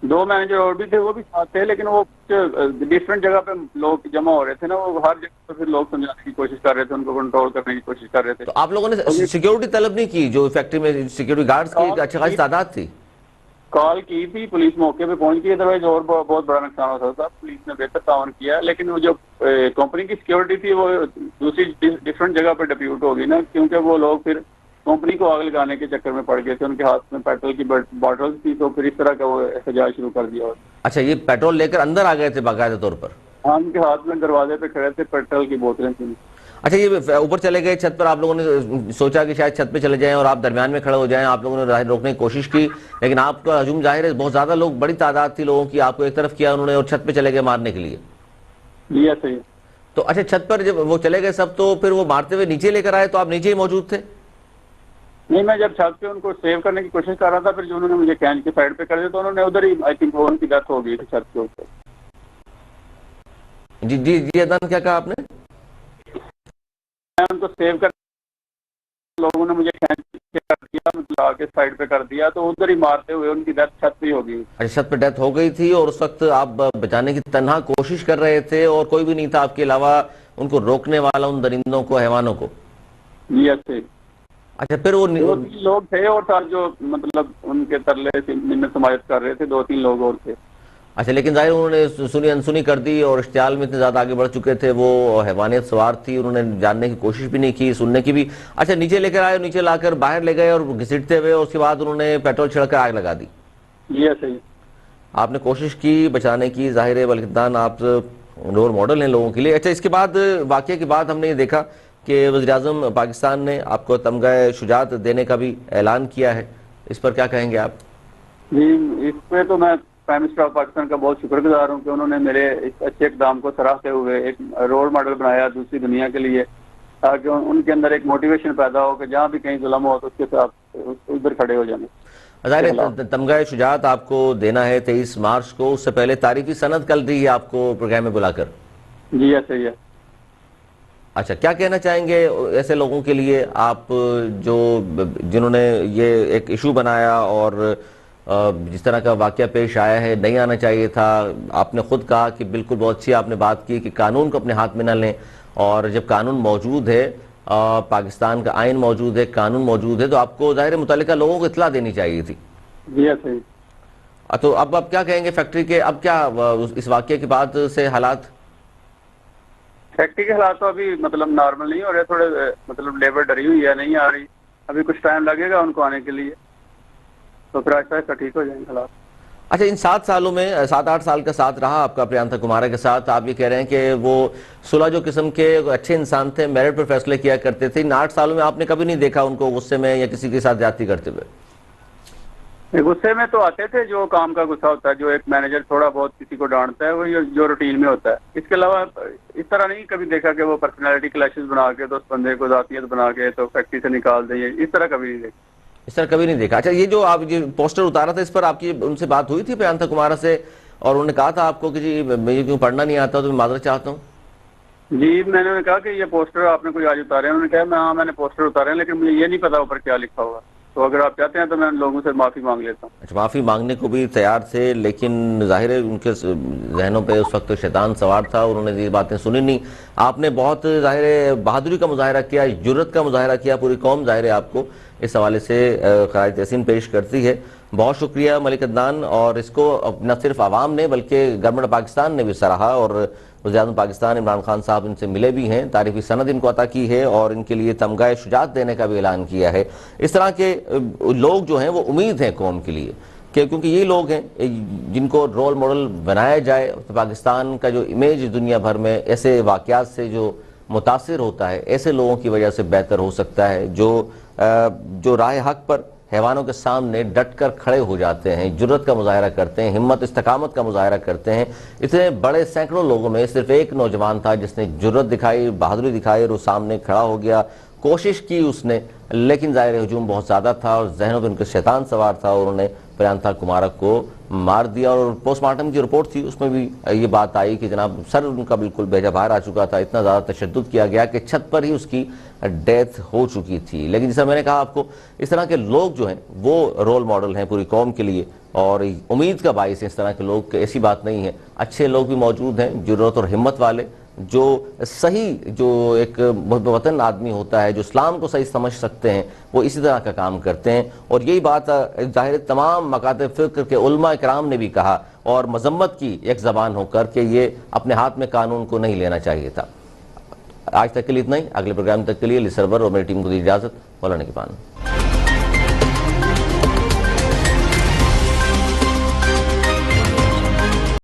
2 मैनेजर और भी थे, वो भी साथ थे, लेकिन वो डिफरेंट जगह पे लोग जमा हो रहे थे ना, वो हर जगह पे फिर लोग समझाने की कोशिश कर रहे थे, उनको कंट्रोल करने की कोशिश कर रहे थे। तो आप लोगों ने सिक्योरिटी तलब नहीं की? जो फैक्ट्री में सिक्योरिटी गार्ड्स की अच्छी खासी तादाद थी। कॉल की थी, पुलिस मौके पे पहुंच गई, अदरवाइज और बहुत बड़ा नुकसान हो सकता था। पुलिस ने बेहतर ताउन किया, लेकिन वो जो कंपनी की सिक्योरिटी थी वो दूसरी डिफरेंट जगह पे डिप्यूट होगी ना, क्योंकि वो लोग फिर कंपनी को आग लगाने के चक्कर में पड़ गए थे, उनके हाथ में पेट्रोल की बॉटल्स थी, तो फिर इस तरह का वो एहतजाज शुरू कर दिया। अच्छा, ये पेट्रोल लेकर अंदर आ गए थे बाकायदा तौर पर? हाँ, उनके हाथ में दरवाजे पे खड़े थे, पेट्रोल की बोतलें थी। अच्छा, ये ऊपर चले गए छत पर, आप लोगों ने सोचा कि शायद छत पे चले जाएं और आप दरमियान में खड़े हो जाएं, आप लोगों ने रोकने की कोशिश की, लेकिन आपका हजूम जाहिर है बहुत ज्यादा लोग, बड़ी तादाद थी लोगों की, आपको एक तरफ किया उन्होंने और छत पे चले गए मारने के लिए। जी ऐसे ही। तो अच्छा, छत पर जब वो चले गए सब, तो फिर वो मारते हुए नीचे लेकर आए, तो आप नीचे ही मौजूद थे? नहीं, मैं जब छत पे उनको सेव करने की कोशिश कर रहा था, फिर जो उन्होंने मुझे कैन की साइड पे कर दिया, तो उन्होंने उधर ही, आई थिंक वो उनकी डेथ हो गई थी छत के ऊपर। जी जी जी, अदनान क्या कहा आपने? मैं उनको सेव कर, लोगों ने मुझे कैन कर दिया, मतलब आके साइड पे कर दिया, तो उधर ही मारते हुए उनकी डेथ छत पे हो गई। अच्छा, छत पे डेथ हो गई थी और उस वक्त आप बचाने की तन्हा कोशिश कर रहे थे और कोई भी नहीं था आपके अलावा उनको रोकने वाला, उन दरिंदों को, हैवानों को? जी ऐसे। अच्छा, फिर वो 2-3 लोग थे और साथ जो मतलब उनके तरले से मिन्नत समायत कर रहे थे, 2-3 लोग और थे। अच्छा, लेकिन जाहिर उन्होंने सुनी अनसुनी कर दी और इश्तियाल में इतने ज्यादा आगे बढ़ चुके थे, वो हैवानियत सवार थी, उन्होंने जानने की कोशिश भी नहीं की, सुनने की भी। अच्छा, नीचे लेकर आए, नीचे लाकर बाहर ले गए और घसीटते हुए उसके बाद उन्होंने पेट्रोल छिड़कर आग लगा दी? जी ऐसे ही। आपने कोशिश की बचाने की, जाहिर है बल्किदान आप रोल मॉडल हैं लोगों के लिए। अच्छा, इसके बाद वाकये के बाद हमने ये देखा कि वज़ीर-ए-आज़म पाकिस्तान ने आपको तमगा शुजात देने का भी ऐलान किया है, इस पर क्या कहेंगे आप? जी, इस पे तो मैं प्राइम मिनिस्टर ऑफ पाकिस्तान का बहुत शुक्रगुजार हूँ कि उन्होंने मेरे इस अच्छे इकदाम को सराहते हुए एक रोल मॉडल बनाया दूसरी दुनिया के लिए, ताकि उनके अंदर एक मोटिवेशन पैदा हो कि जहाँ भी कहीं जुल्म हो तो उसके साथ उधर खड़े हो जाने। ज़ाहिर तमगा शुजात आपको देना है 23 मार्च को, उससे पहले तारीफी सनद कल दी है आपको प्रोग्राम में बुलाकर? जी ऐसे ही है। अच्छा, क्या कहना चाहेंगे ऐसे लोगों के लिए आप जो जिन्होंने ये एक इशू बनाया और जिस तरह का वाकया पेश आया है नहीं आना चाहिए था? आपने खुद कहा कि बिल्कुल बहुत अच्छी आपने बात की कि कानून को अपने हाथ में न लें, और जब कानून मौजूद है, पाकिस्तान का आइन मौजूद है, कानून मौजूद है, तो आपको ज़ाहिर मुतल्लिका लोगों को इत्तला देनी चाहिए थी। जी ऐसे ही। तो अब आप क्या कहेंगे फैक्ट्री के, अब क्या इस वाकये के बाद से हालात? फैक्ट्री के हालात तो अभी मतलब नॉर्मल नहीं हो रहे, थोड़े मतलब लेबर डरी हुई है, नहीं आ रही, अभी कुछ टाइम लगेगा उनको आने के लिए, तो फिर आहिस्ता आहिस्ता ठीक हो जाएंगे हालात। अच्छा, इन 7 सालों में 7-8 साल का साथ रहा आपका प्रियंका कुमारा के साथ, आप ये कह रहे हैं कि वो सुलह जो किस्म के अच्छे इंसान थे, मेरिट पर फैसले किया करते थे, इन 8 सालों में आपने कभी नहीं देखा उनको गुस्से में या किसी के साथ ज्यादती करते हुए? गुस्से में तो आते थे, जो काम का गुस्सा होता है, जो एक मैनेजर थोड़ा बहुत किसी को डांटता है, वो जो रूटीन में होता है। इसके अलावा इस तरह नहीं कभी देखा कि वो पर्सनैलिटी क्लैशेस बना के तो उस बंदे को जातियत बना के तो फैक्ट्री से निकाल दें, इस तरह कभी नहीं देखा। इस तरह कभी नहीं देखा। अच्छा, ये जो आप ये पोस्टर उतारा था, इस पर आपकी उनसे बात हुई थी प्रियंका कुमारा से, और उन्होंने कहा था आपको कि जी मुझे क्यों पढ़ना नहीं आता, तो मैं माजरत चाहता हूँ? जी, मैंने कहा कि ये पोस्टर आपने कोई आज उतारे हैं? उन्होंने कहा हाँ मैंने पोस्टर उतारे हैं, लेकिन मुझे ये नहीं पता ऊपर क्या लिखा होगा। तो अगर आप चाहते हैं तो मैं लोगों से माफी मांग लेता हूँ। अच्छा, माफ़ी मांगने को भी तैयार थे, लेकिन जाहिर है उनके जहनों पे उस वक्त शैतान सवार था, उन्होंने ये बातें सुनी नहीं। आपने बहुत जाहिर है बहादुरी का मुजाहरा किया, जुर्रत का मुजाहरा किया, पूरी कौम जाहिर है आपको इस हवाले से खराज तहसीन पेश करती है। बहुत शुक्रिया मलिक अदनान, और इसको न सिर्फ आवाम ने बल्कि गवर्नमेंट पाकिस्तान ने भी सराहा, और वज़ीर-ए-आज़म पाकिस्तान इमरान खान साहब इनसे मिले भी हैं, तारीफी सनद इनको अता की है और इनके लिए तमगा शुजात देने का भी ऐलान किया है। इस तरह के लोग जो हैं वो उम्मीद हैं कौम के लिए, क्योंकि ये लोग हैं जिनको रोल मॉडल बनाया जाए। तो पाकिस्तान का जो इमेज दुनिया भर में ऐसे वाक़यात से जो मुतासिर होता है, ऐसे लोगों की वजह से बेहतर हो सकता है, जो राह हक पर हैवानों के सामने डट कर खड़े हो जाते हैं, जुर्रत का मुजाहरा करते हैं, हिम्मत इस्तकामत का मुजाहरा करते हैं। इतने बड़े सैकड़ों लोगों में सिर्फ एक नौजवान था जिसने जुर्रत दिखाई, बहादुरी दिखाई, और वो सामने खड़ा हो गया, कोशिश की उसने, लेकिन ज़ाहिर हजूम बहुत ज़्यादा था और जहनों पर उनके शैतान सवार था, और उन्होंने प्रियंका कुमारक को मार दिया। और पोस्टमार्टम की रिपोर्ट थी, उसमें भी ये बात आई कि जनाब सर उनका बिल्कुल बेजा बाहर आ चुका था, इतना ज़्यादा तशद्दुद किया गया कि छत पर ही उसकी डेथ हो चुकी थी। लेकिन जैसा मैंने कहा आपको, इस तरह के लोग जो हैं वो रोल मॉडल हैं पूरी कौम के लिए, और उम्मीद का बाइस है इस तरह के लोग। ऐसी बात नहीं है, अच्छे लोग भी मौजूद हैं, जुर्रत और हिम्मत वाले, जो सही, जो एक वतन आदमी होता है, जो इस्लाम को सही समझ सकते हैं, वो इसी तरह का काम करते हैं। और यही बात ज़ाहिर तमाम मकातब फ़िक्र के उलमा इकराम ने भी कहा, और मजम्मत की एक ज़बान होकर के ये अपने हाथ में कानून को नहीं लेना चाहिए था। आज तक के लिए इतना ही। अगले प्रोग्राम तक के लिए सरवर और मेरी टीम को दी इजाज़त। मौलाना निगहबान।